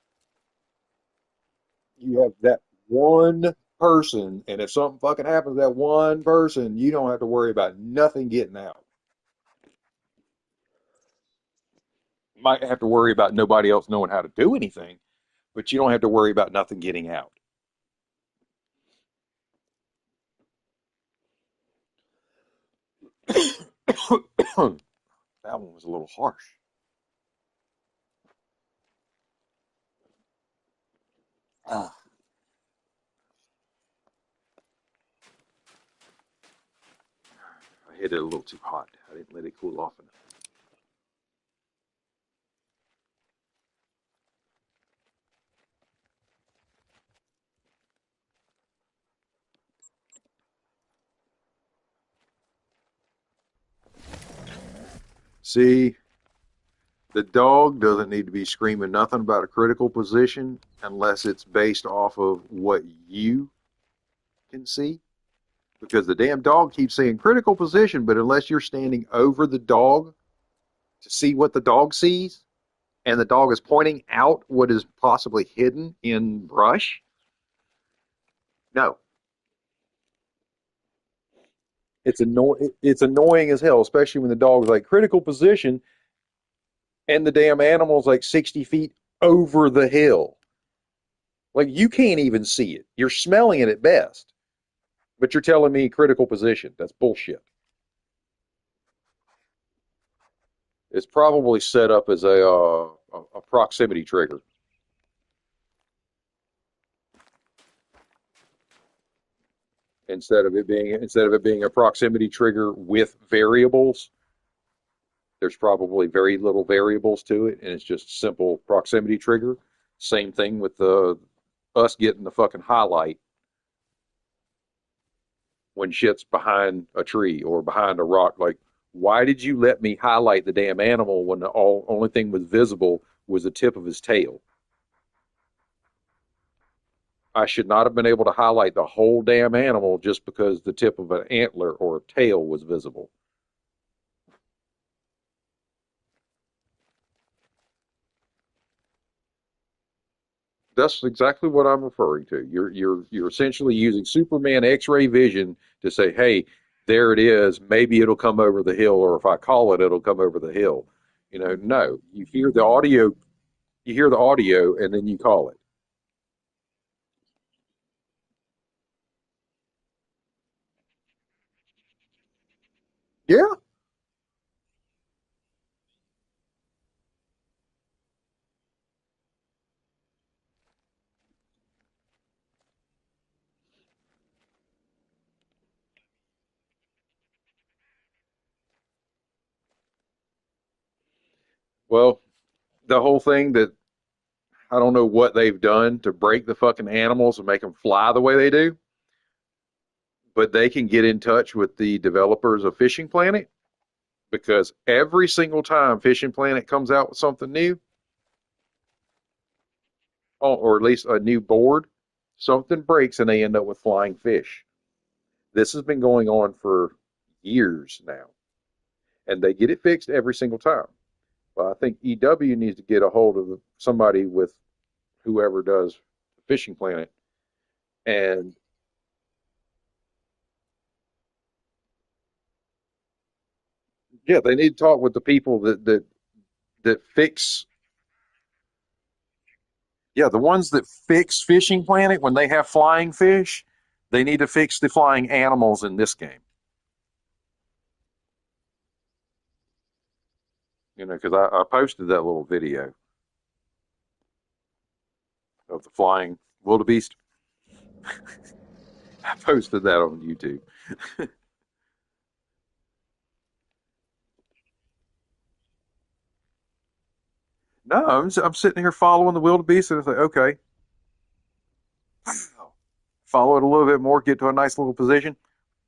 you have that one person, and if something fucking happens to that one person, you don't have to worry about nothing getting out. You might have to worry about nobody else knowing how to do anything, but you don't have to worry about nothing getting out. That one was a little harsh. Ah, I hit it a little too hot. I didn't let it cool off enough. See, the dog doesn't need to be screaming nothing about a critical position unless it's based off of what you can see. Because the damn dog keeps saying critical position, but unless you're standing over the dog to see what the dog sees, and the dog is pointing out what is possibly hidden in brush, no, it's annoying as hell, especially when the dog's like critical position and the damn animal's like 60 feet over the hill. Like you can't even see it. You're smelling it at best. But you're telling me critical position. That's bullshit. It's probably set up as a proximity trigger instead of it being a proximity trigger with variables. There's probably very little variables to it, and it's just simple proximity trigger. Same thing with the us getting the fucking highlight when shit's behind a tree or behind a rock. Like, why did you let me highlight the damn animal when the only thing was visible was the tip of his tail? I should not have been able to highlight the whole damn animal just because the tip of an antler or a tail was visible. That's exactly what I'm referring to. You're essentially using Superman X-ray vision to say, "Hey, there it is. Maybe it'll come over the hill, or if I call it, it'll come over the hill." No. You hear the audio, and then you call it. Yeah. Well, the whole thing that I don't know what they've done to break the fucking animals and make them fly the way they do, but they can get in touch with the developers of Fishing Planet because every single time Fishing Planet comes out with something new, or at least a new board, something breaks and they end up with flying fish. This has been going on for years now, and they get it fixed every single time. Well, I think EW needs to get a hold of somebody with whoever does Fishing Planet, and yeah, they need to talk with the people that fix. Yeah, the ones that fix Fishing Planet when they have flying fish, they need to fix the flying animals in this game. Because I posted that little video of the flying wildebeest. I posted that on YouTube. No, I'm sitting here following the wildebeest, and it's like, okay, follow it a little bit more, get to a nice little position,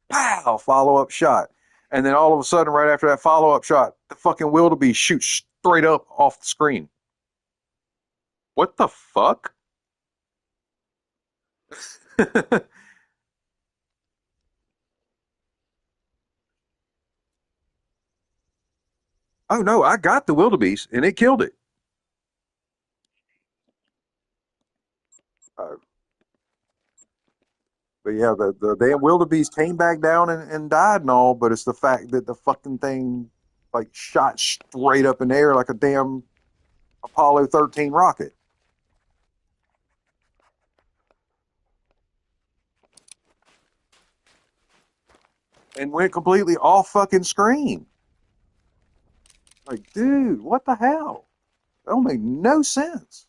pow, follow up shot. And then all of a sudden, right after that follow up shot, the fucking wildebeest shoots straight up off the screen. What the fuck? Oh no, I got the wildebeest and it killed it. Uh, but yeah, the damn wildebeest came back down and died and all, but it's the fact that the fucking thing like shot straight up in the air like a damn Apollo 13 rocket and went completely off fucking screen. Like, dude, what the hell? That don't make no sense.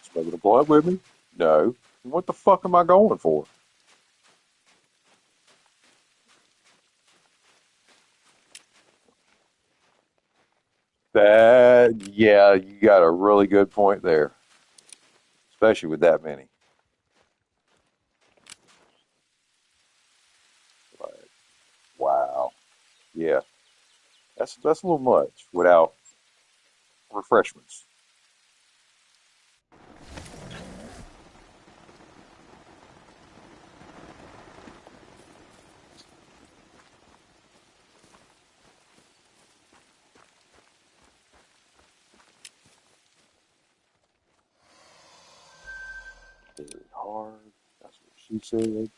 Supposed to blow up with me? No. What the fuck am I going for? That, yeah, you got a really good point there, especially with that many. Like, wow. Yeah, that's a little much without refreshments. Very hard. That's what she said.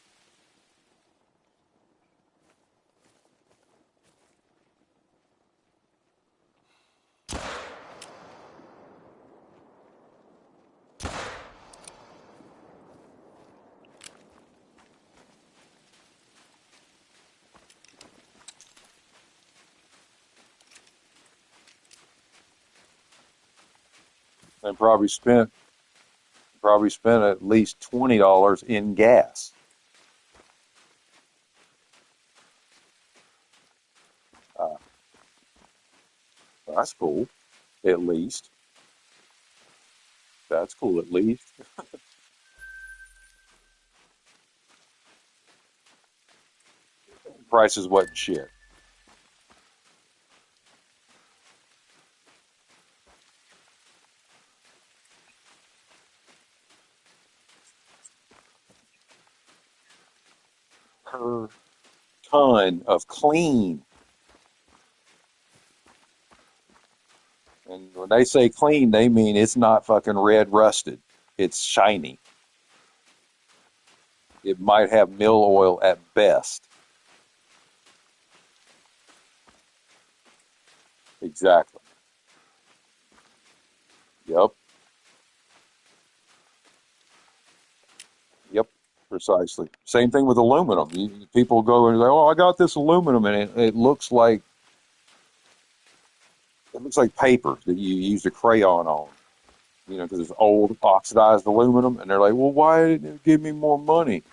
And probably spent at least $20 in gas. Uh, that's cool. At least that's cool. At least prices wasn't shit. Per ton of clean. And when they say clean, they mean it's not fucking red rusted. It's shiny. It might have mill oil at best. Exactly. Yep. Yep. Precisely. Same thing with aluminum. People go and say, "Oh, I got this aluminum," and it looks like paper that you used a crayon on. Because it's old oxidized aluminum, and they're like, "Well, why didn't it give me more money?"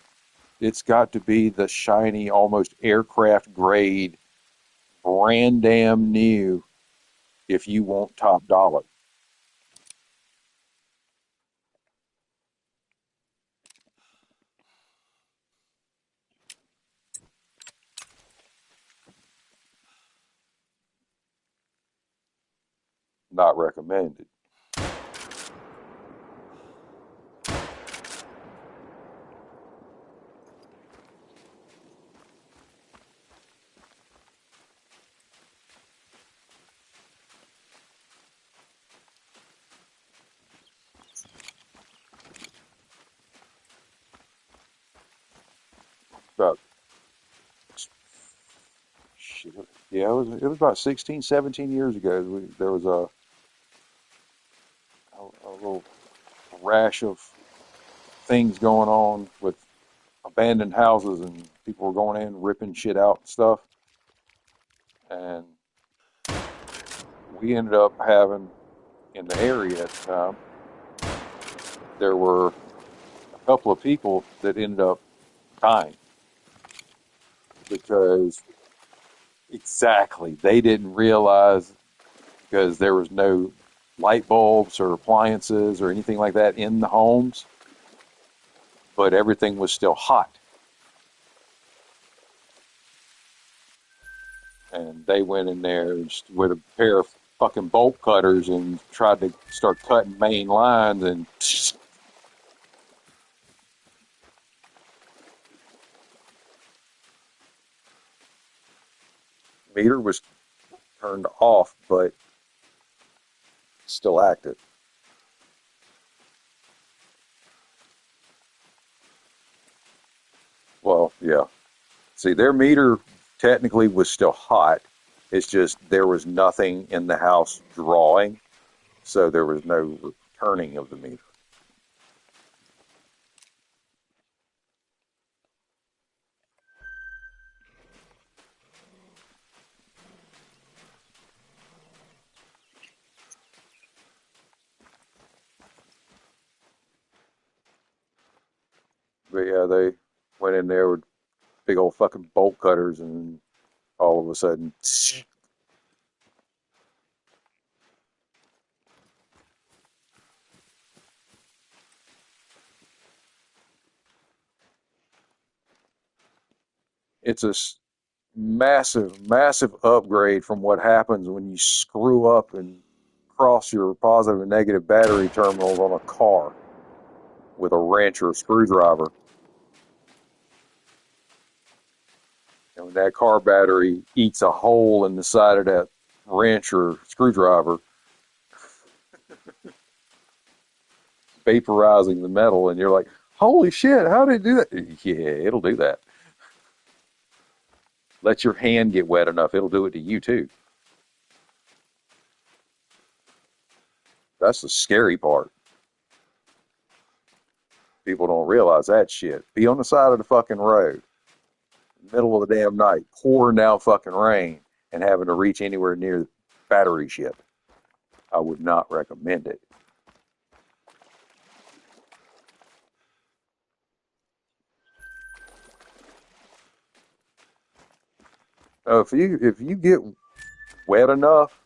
It's got to be the shiny, almost aircraft grade, brand damn new if you want top dollar. Not recommended. About shit, yeah, it was about 16, 17 years ago. There was a little rash of things going on with abandoned houses, and people were going in ripping shit out and stuff. And we ended up having in the area at the time, there were a couple of people that ended up dying because exactly they didn't realize because there was no light bulbs or appliances or anything like that in the homes, but everything was still hot. And they went in there with a pair of fucking bolt cutters and tried to start cutting main lines, and meter was turned off, but still active. Well, yeah. See, their meter technically was still hot. It's just there was nothing in the house drawing, so there was no turning of the meter. But yeah, they went in there with big old fucking bolt cutters, and all of a sudden, it's a massive, massive upgrade from what happens when you screw up and cross your positive and negative battery terminals on a car with a wrench or a screwdriver. And when that car battery eats a hole in the side of that wrench or screwdriver, vaporizing the metal, and you're like, holy shit, how did it do that? Yeah, it'll do that. Let your hand get wet enough, it'll do it to you too. That's the scary part. People don't realize that shit. Be on the side of the fucking road, middle of the damn night, pouring down fucking rain, and having to reach anywhere near the battery shit. I would not recommend it. If you get wet enough,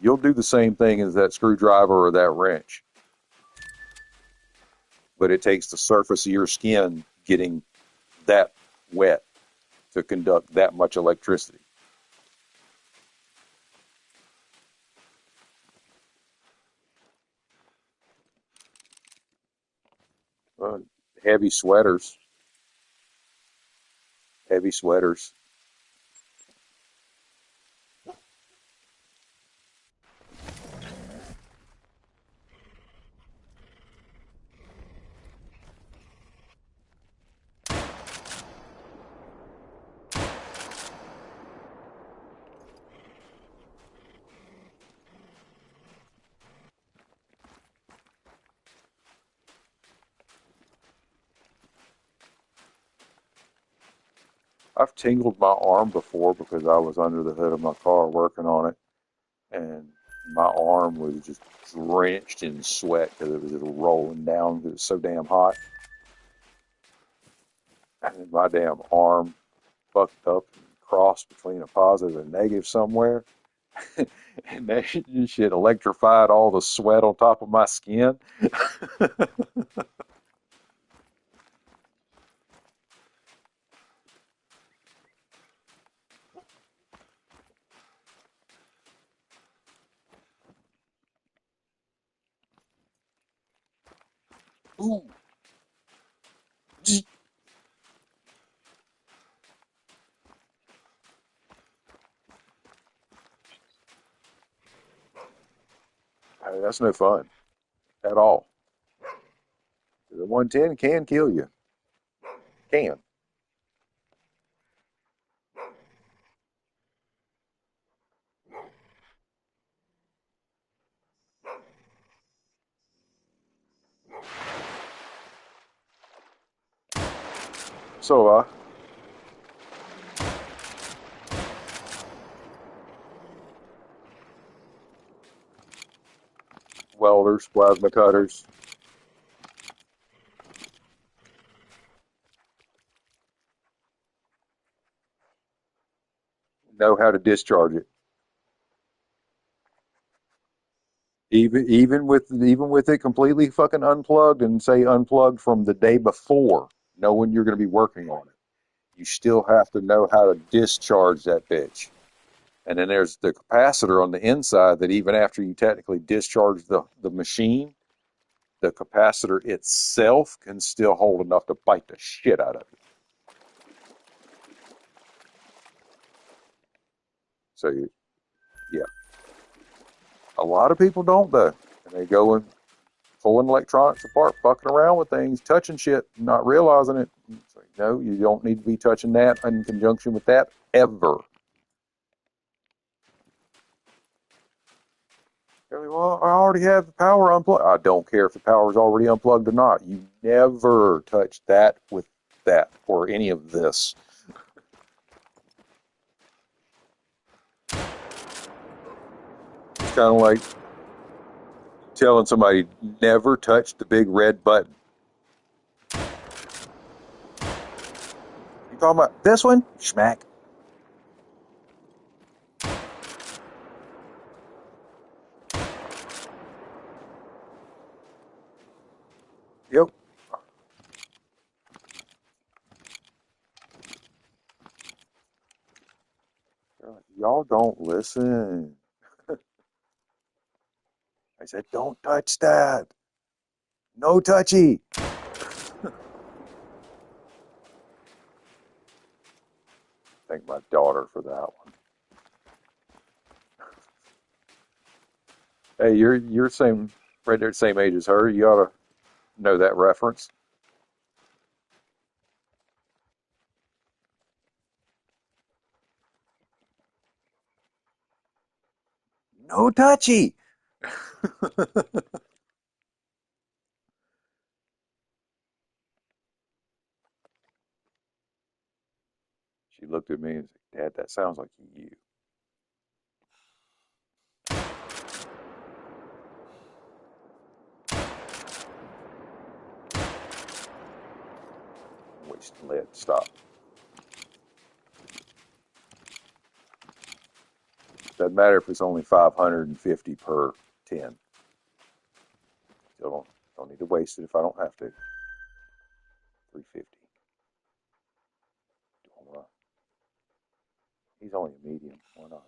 you'll do the same thing as that screwdriver or that wrench. But it takes the surface of your skin getting that wet to conduct that much electricity. Uh, heavy sweaters, heavy sweaters. I've tingled my arm before because I was under the hood of my car working on it, and my arm was just drenched in sweat because it was just rolling down because it was so damn hot. And my damn arm fucked up and crossed between a positive and negative somewhere. And that shit electrified all the sweat on top of my skin. Ooh. Hey, that's no fun at all. The 110 can kill you. Can. So, welders, plasma cutters, know how to discharge it. Even with it completely fucking unplugged and say unplugged from the day before, knowing you're going to be working on it, you still have to know how to discharge that bitch. And then there's the capacitor on the inside that even after you technically discharge the machine, the capacitor itself can still hold enough to bite the shit out of it. So yeah, a lot of people don't though, and they go and pulling electronics apart, fucking around with things, touching shit, not realizing it. It's like, no, you don't need to be touching that in conjunction with that ever. They're like, well, I already have the power unplugged. I don't care if the power is already unplugged or not. You never touch that with that or any of this. It's kind of like telling somebody never touch the big red button. You talking about this one? Smack. Yep. Y'all don't listen. I said, don't touch that. No touchy. Thank my daughter for that one. Hey, you're same right there, same age as her. You ought to know that reference. No touchy. She looked at me and said, Dad, that sounds like you. Wasting lead. Stop. Doesn't matter if it's only 550 per 10. Still don't need to waste it if I don't have to. 350. He's only a medium. Why not?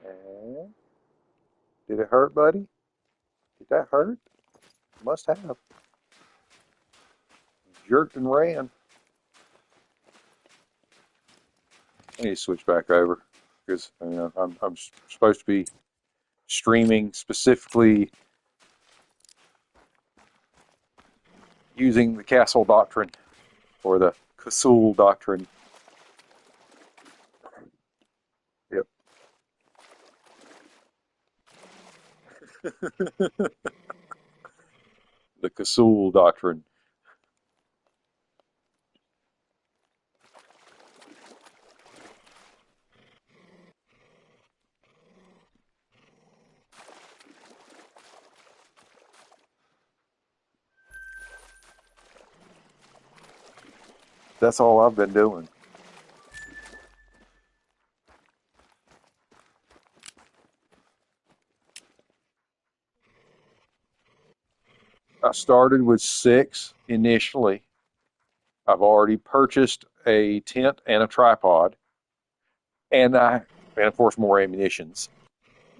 And did it hurt, buddy? Did that hurt? Must have. Jerked and ran. I need to switch back over because I'm supposed to be streaming specifically using the Casull Doctrine or the Casull Doctrine. Yep. The Casull Doctrine. That's all I've been doing. I started with 6 initially. I've already purchased a tent and a tripod, and of course more ammunitions,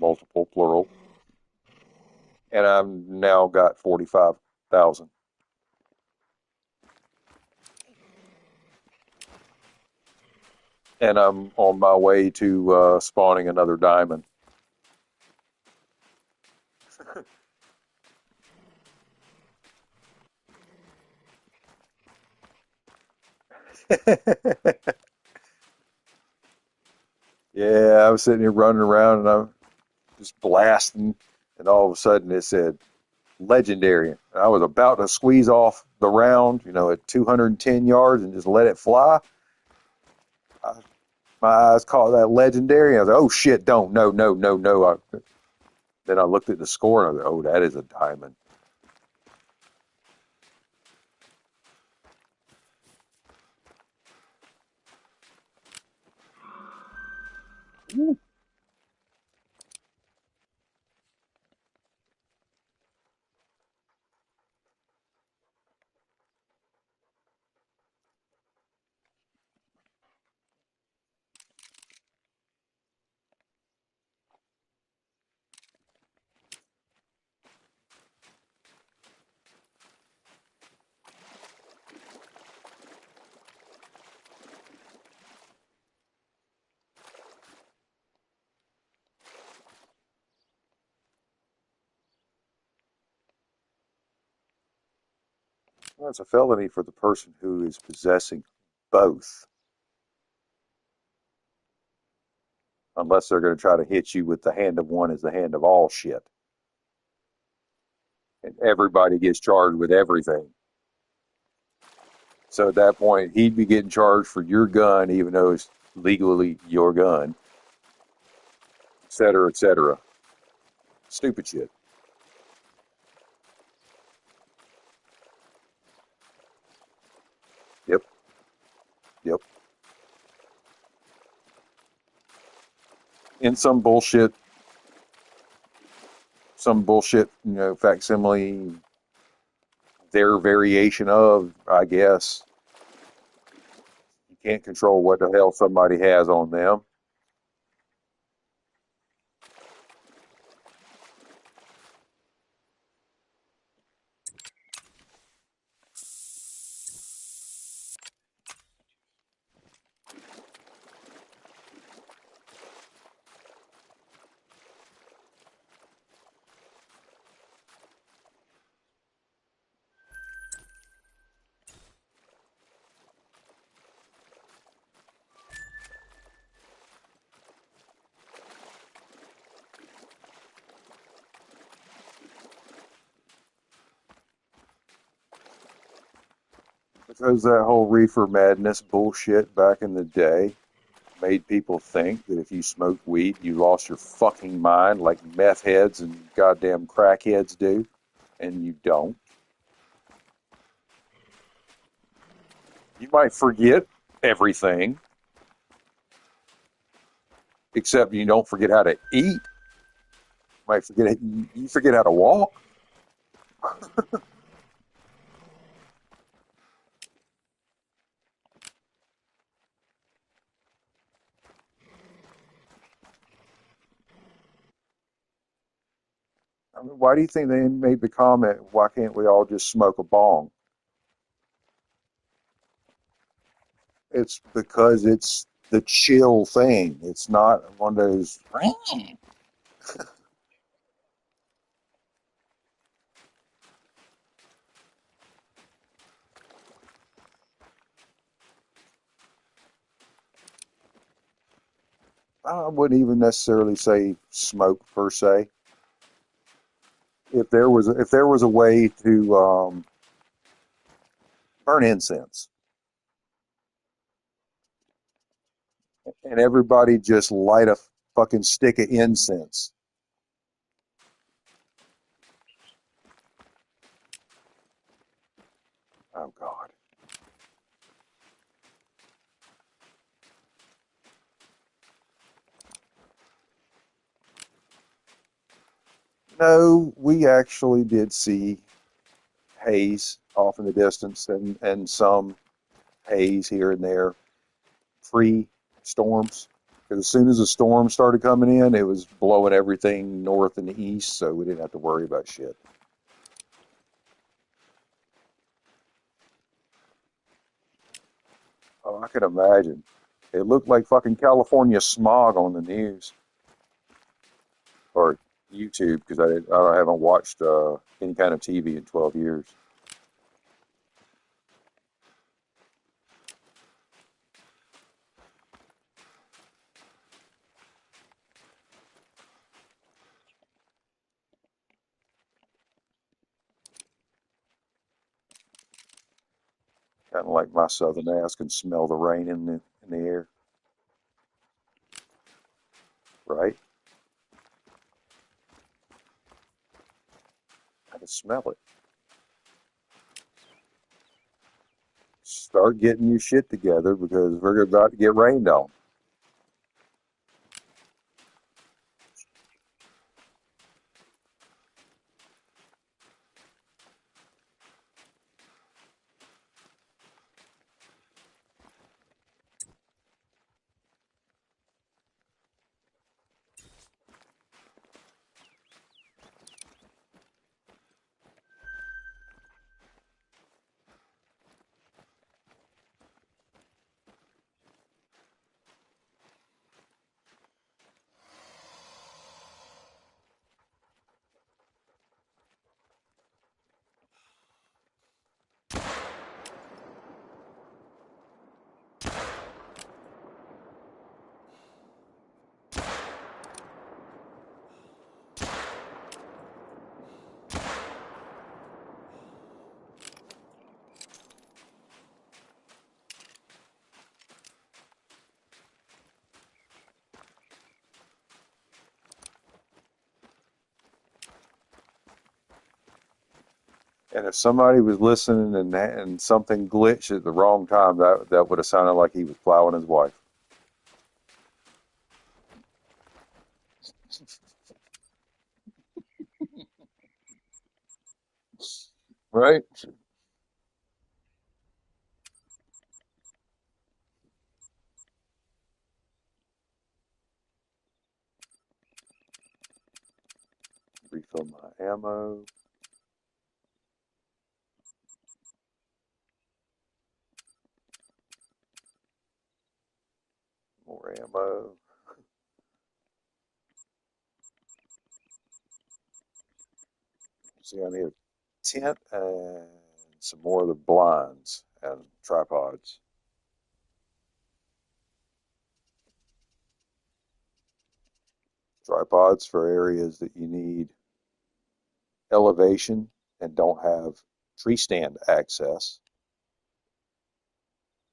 multiple, plural, and I've now got 45,000. And I'm on my way to spawning another diamond. Yeah, I was sitting here running around and I'm just blasting, and all of a sudden it said legendary. And I was about to squeeze off the round, at 210 yards and just let it fly. I, my eyes caught that legendary. And I was like, oh shit, don't, no, no, no, no. Then I looked at the score and I was like, oh, that is a diamond. Well, it's a felony for the person who is possessing both, unless they're going to try to hit you with the hand of one is the hand of all shit. And everybody gets charged with everything. So at that point, he'd be getting charged for your gun, even though it's legally your gun, et cetera, et cetera. Stupid shit. Yep, yep. In some bullshit, facsimile, their variation of, I guess. You can't control what the hell somebody has on them. Because that whole reefer madness bullshit back in the day made people think that if you smoked weed, you lost your fucking mind like meth heads and goddamn crackheads do, and you don't. You might forget everything, except you don't forget how to eat. You might forget you forget how to walk. I mean, why do you think they made the comment? Why can't we all just smoke a bong? It's because it's the chill thing. It's not one of those. I wouldn't even necessarily say smoke per se. If there was a way to burn incense and everybody just light a fucking stick of incense. Oh God. No, we actually did see haze off in the distance and some haze here and there, pre storms. Because as soon as the storm started coming in, it was blowing everything north and east, so we didn't have to worry about shit. Oh, I can imagine. It looked like fucking California smog on the news or YouTube because I haven't watched any kind of TV in 12 years. Kind of like my southern ass can smell the rain in the air, right? I can smell it. Start getting your shit together because we're about to get rained on. And if somebody was listening and something glitched at the wrong time, that would have sounded like he was plowing his wife, right? Refill my ammo, more ammo. See, I need a tent and some more of the blinds and tripods. Tripods for areas that you need elevation and don't have tree stand access.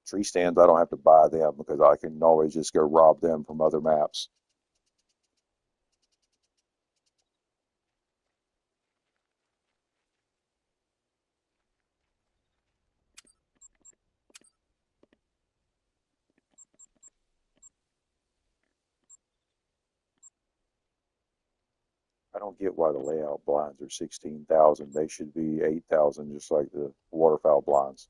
Tree stands, I don't have to buy them because I can always just go rob them from other maps. I don't get why the layout blinds are 16,000. They should be 8,000, just like the waterfowl blinds.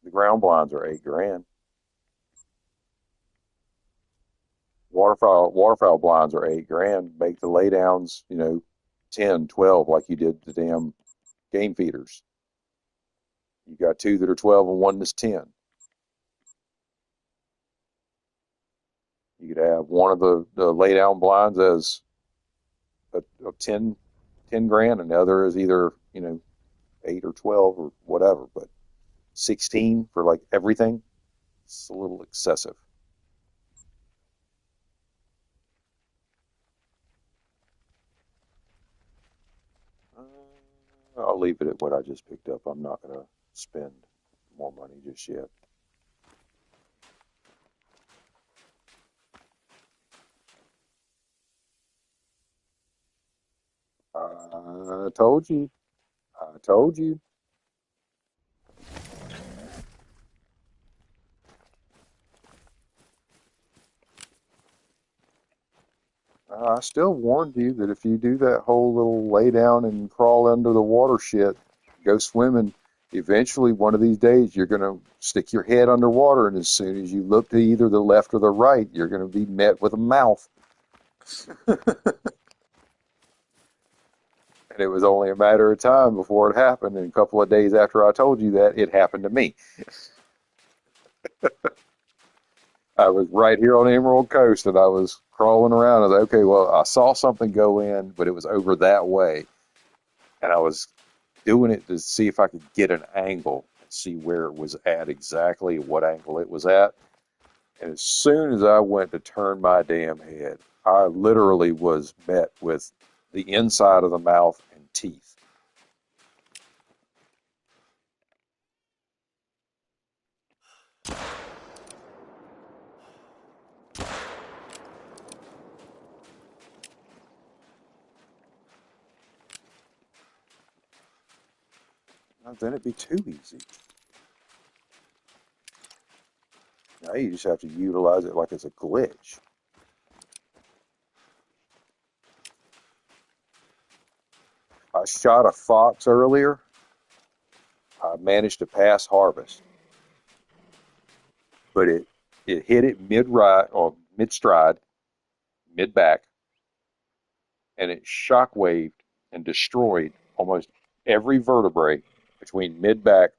The ground blinds are 8 grand. Waterfowl blinds are 8 grand. Make the laydowns, 10, 12, like you did the damn game feeders. You got two that are 12 and one that's 10. You could have one of the laydown blinds as a 10 grand and the other is either, 8 or 12 or whatever, but 16 for like everything, it's a little excessive. Uh, I'll leave it at what I just picked up. I'm not going to spend more money just yet. I told you. I told you. I still warned you that if you do that whole little lay down and crawl under the water shit, go swimming, eventually one of these days you're going to stick your head underwater, and as soon as you look to either the left or the right, you're going to be met with a mouth. And it was only a matter of time before it happened. And a couple of days after I told you that, it happened to me. I was right here on the Emerald Coast, and I was crawling around. I was like, okay, well, I saw something go in, but it was over that way. And I was doing it to see if I could get an angle and see where it was at exactly, what angle it was at. And as soon as I went to turn my damn head, I literally was met with the inside of the mouth and teeth. Now, then it'd be too easy. Now you just have to utilize it like it's a glitch. I shot a fox earlier. I managed to pass harvest, but it hit it mid right or mid stride, mid back, and it shockwaved and destroyed almost every vertebrae between mid back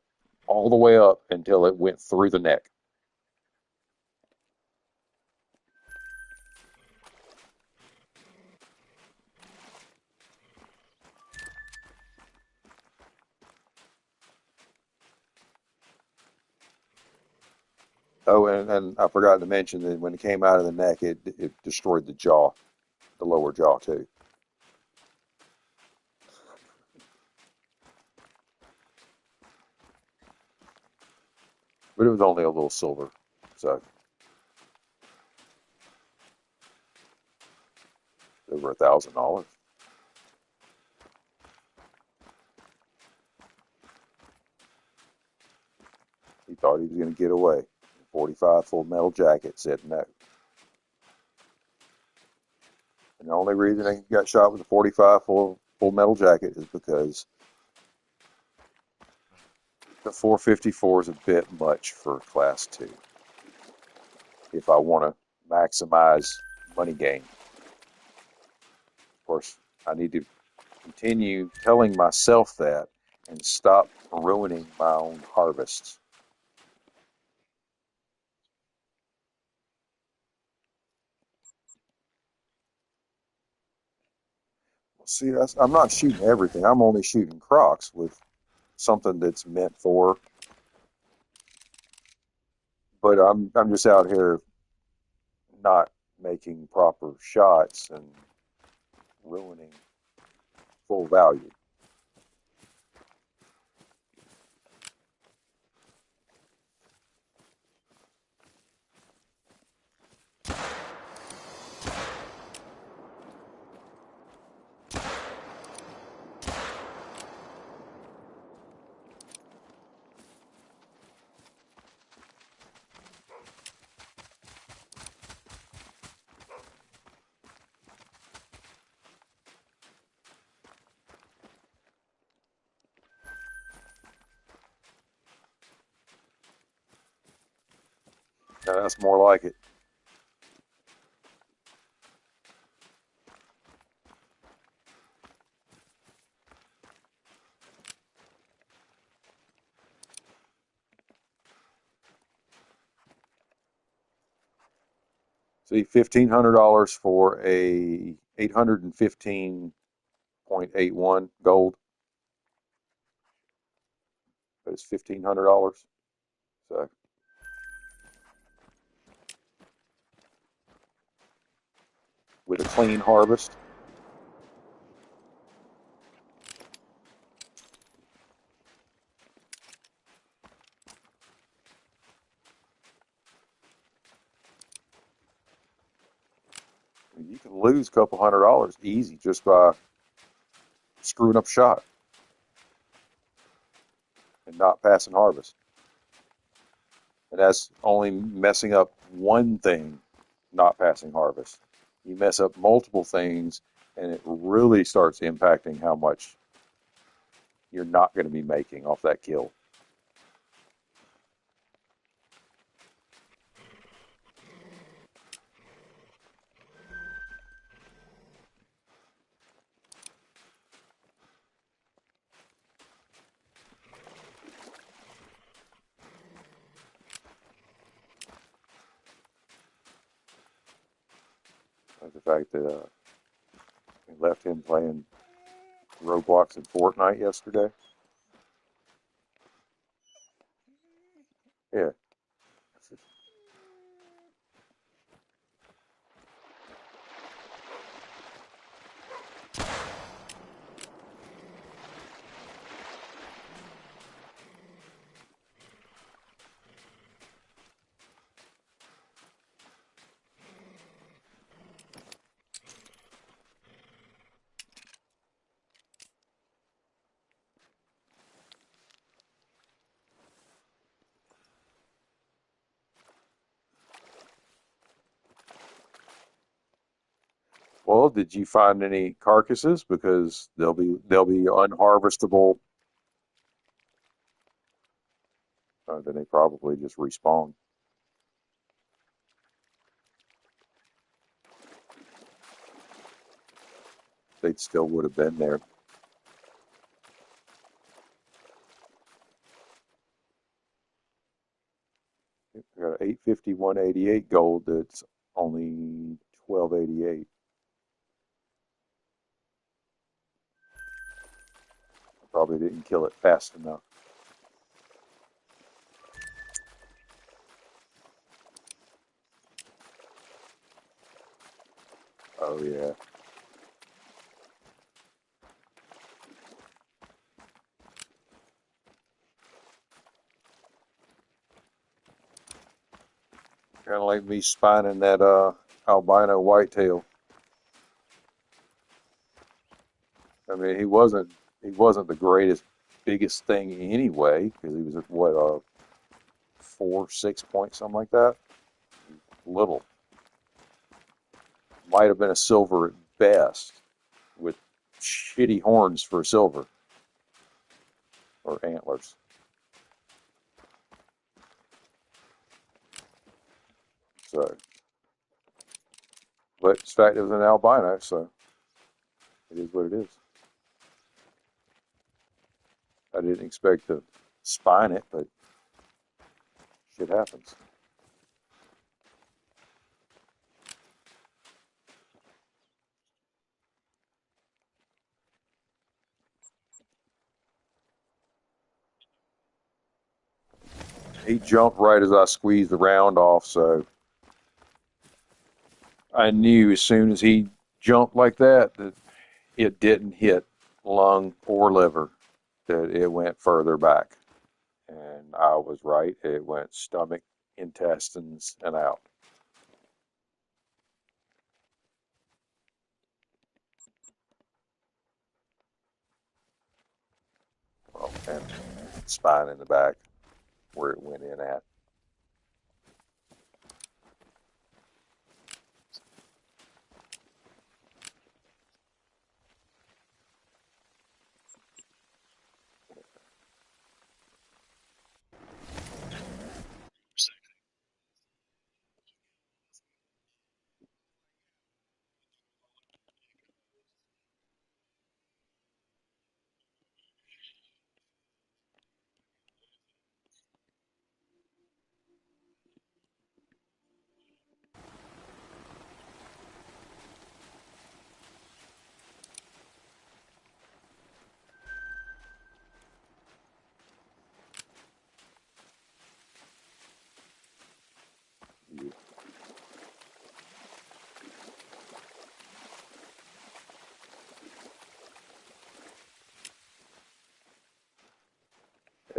all the way up until it went through the neck. Oh, and I forgot to mention that when it came out of the neck, it destroyed the jaw, the lower jaw too. But it was only a little silver, so over $1,000. He thought he was going to get away. 45 full metal jacket said no. And the only reason he got shot with a 45 full metal jacket is because the 454 is a bit much for class 2 if I want to maximize money gain. Of course, I need to continue telling myself that and stop ruining my own harvests. See, I'm not shooting everything. I'm only shooting crocs with something that's meant for. But I'm just out here not making proper shots and ruining full value. Now, that's more like it. See, $1,500 for a 815.81 gold, but it's $1,500. So with a clean harvest, you can lose a couple $100 easy just by screwing up a shot and not passing harvest. And that's only messing up one thing, not passing harvest. You mess up multiple things, and it really starts impacting how much you're not going to be making off that kill. Like the fact that we left him playing Roblox and Fortnite yesterday. Yeah. Well, did you find any carcasses? Because they'll be unharvestable. Then they probably just respawn. They still would have been there. I got 851.88 gold. That's only 1288. I probably didn't kill it fast enough. Oh yeah. Kind of like me spining that albino whitetail. I mean, he wasn't the greatest, biggest thing anyway, because he was at what 4, 6 points, something like that. Little. Might have been a silver at best, with shitty horns for silver or antlers. So, but in fact, it was an albino, so it is what it is. I didn't expect to spine it, but shit happens. He jumped right as I squeezed the round off, so I knew as soon as he jumped like that it didn't hit lung or liver, that it went further back. And I was right. It went stomach, intestines, and out. Well, and spine in the back where it went in at.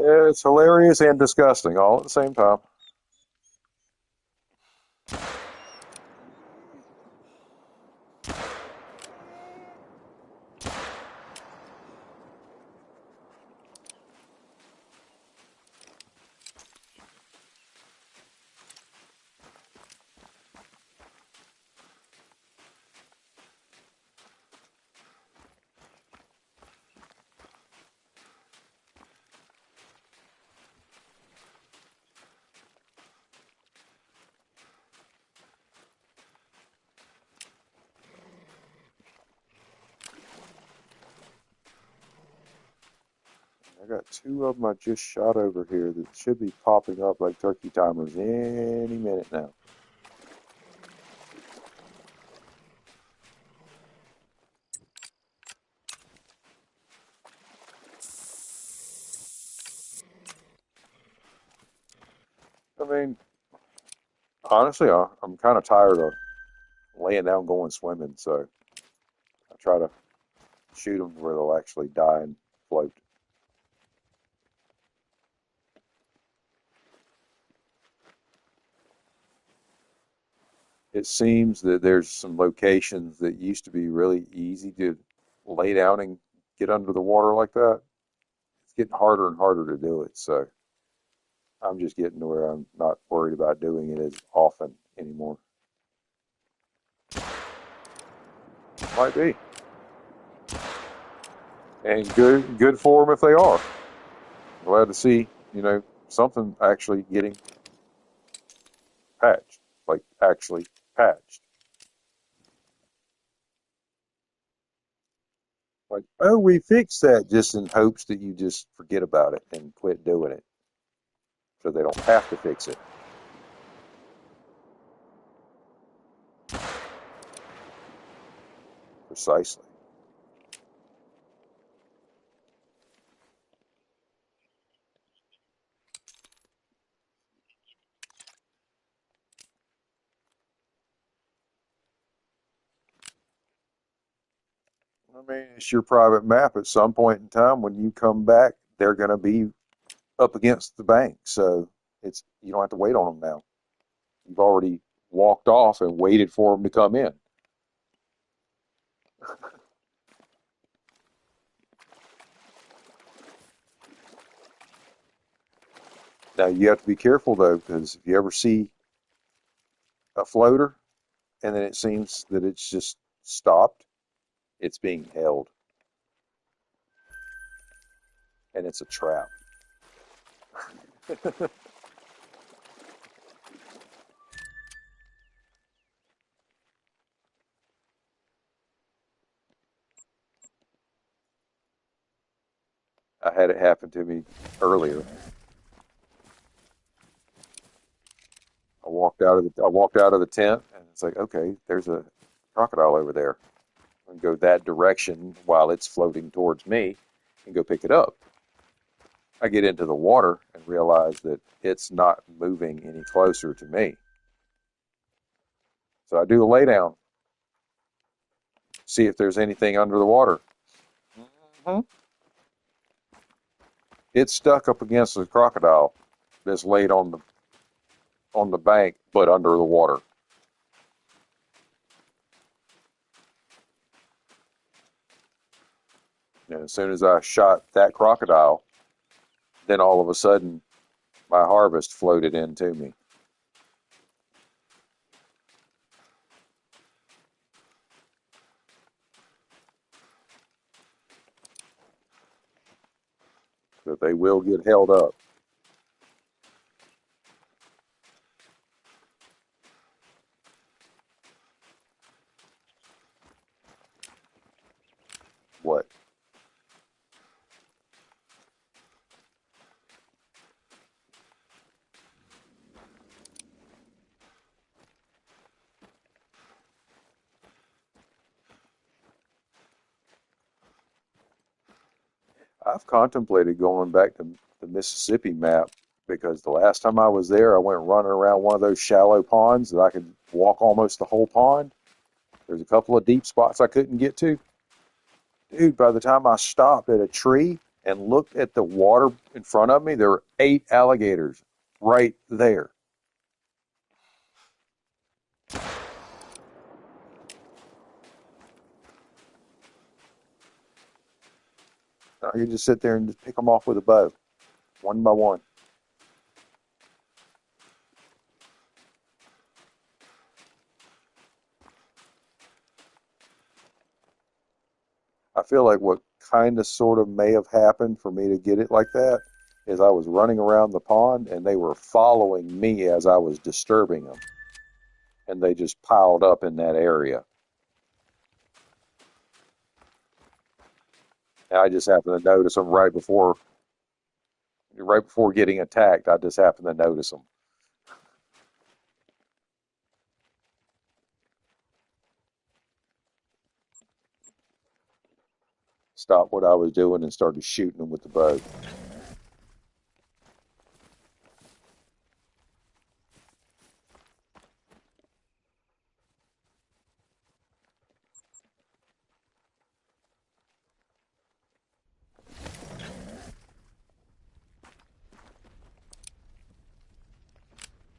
It's hilarious and disgusting all at the same time. I got two of them I just shot over here that should be popping up like turkey timers any minute now. I mean, honestly, I'm kind of tired of laying down going swimming, so I try to shoot them where they'll actually die and float. It seems that there's some locations that used to be really easy to lay down and get under the water like that. It's getting harder and harder to do it, so I'm just getting to where I'm not worried about doing it as often anymore. Might be. And good for them if they are. Glad to see, something actually getting patched, like actually patched. Like, oh, we fixed that, just in hopes that you just forget about it and quit doing it so they don't have to fix it. Precisely. I mean, it's your private map. At some point in time, when you come back, they're going to be up against the bank. So you don't have to wait on them now. You've already walked off and waited for them to come in. Now you have to be careful though, because if you ever see a floater and then it seems that it's just stopped, it's being held, and it's a trap. I had it happen to me earlier. I walked out of the tent, and it's like, okay, there's a crocodile over there. And go that direction while it's floating towards me, and go pick it up. I get into the water and realize that it's not moving any closer to me. So I do the lay down, see if there's anything under the water. Mhm. It's stuck up against the crocodile that's laid on the bank, but under the water. And as soon as I shot that crocodile, then all of a sudden my harvest floated into me. That they will get held up. What? I've contemplated going back to the Mississippi map because the last time I was there, I went running around one of those shallow ponds that I could walk almost the whole pond. There's a couple of deep spots I couldn't get to. Dude, by the time I stopped at a tree and looked at the water in front of me, there were 8 alligators right there. You just sit there and just pick them off with a bow, one by one. I feel like what kind of sort of may have happened for me to get it like that is I was running around the pond and they were following me as I was disturbing them. And they just piled up in that area. And I just happened to notice them right before Right before getting attacked, I just happened to notice them. Stopped what I was doing and started shooting them with the bow.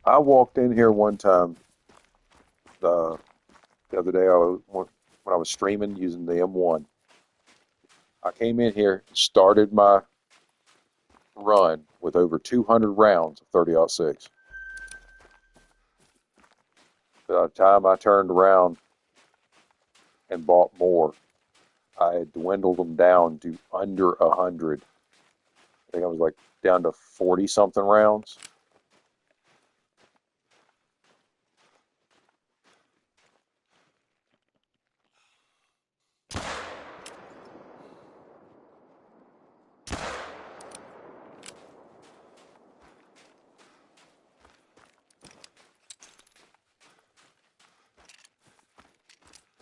I walked in here one time the other day. When I was streaming using the M1. I came in here, started my run with over 200 rounds of 30-06. By the time I turned around and bought more, I had dwindled them down to under 100. I think I was like down to 40 something rounds.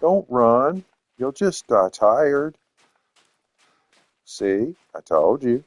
Don't run. You'll just die tired. See, I told you.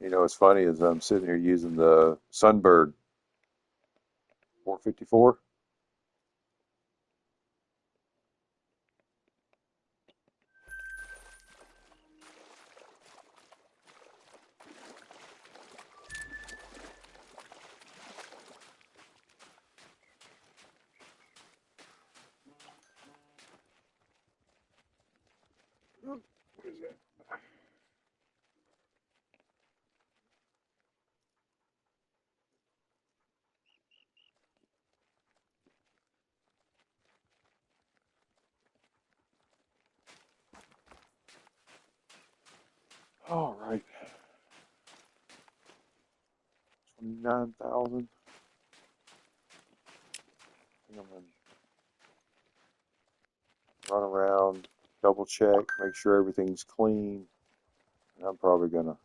You know, what's funny is I'm sitting here using the Sunbird 454. All right. 29,000. I'm gonna run around, double check, make sure everything's clean. And I'm probably gonna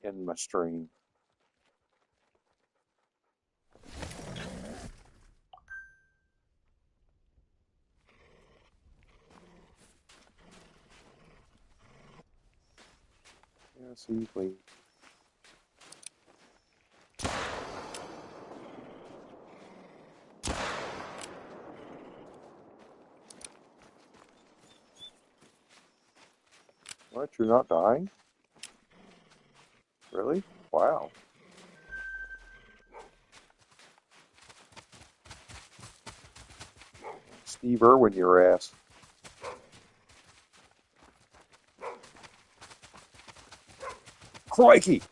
end my stream. Yeah, see, clean. What? You're not dying? Really? Wow. Steve Irwin, your ass. Crikey!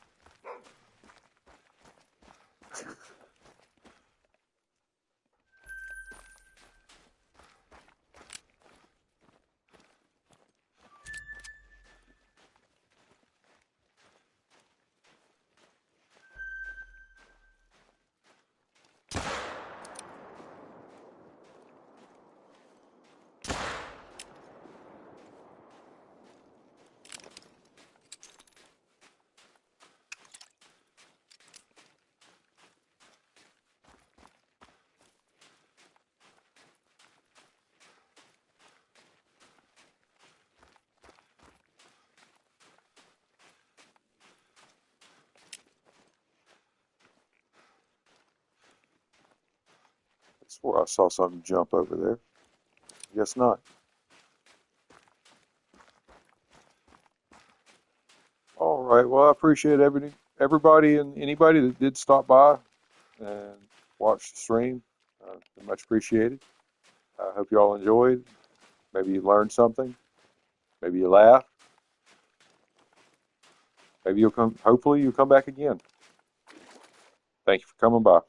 I swore I saw something jump over there. Guess not. All right. Well, I appreciate everybody and anybody that did stop by and watch the stream. Much appreciated. I hope you all enjoyed. Maybe you learned something. Maybe you laughed. Maybe you'll come. Hopefully, you'll come back again. Thank you for coming by.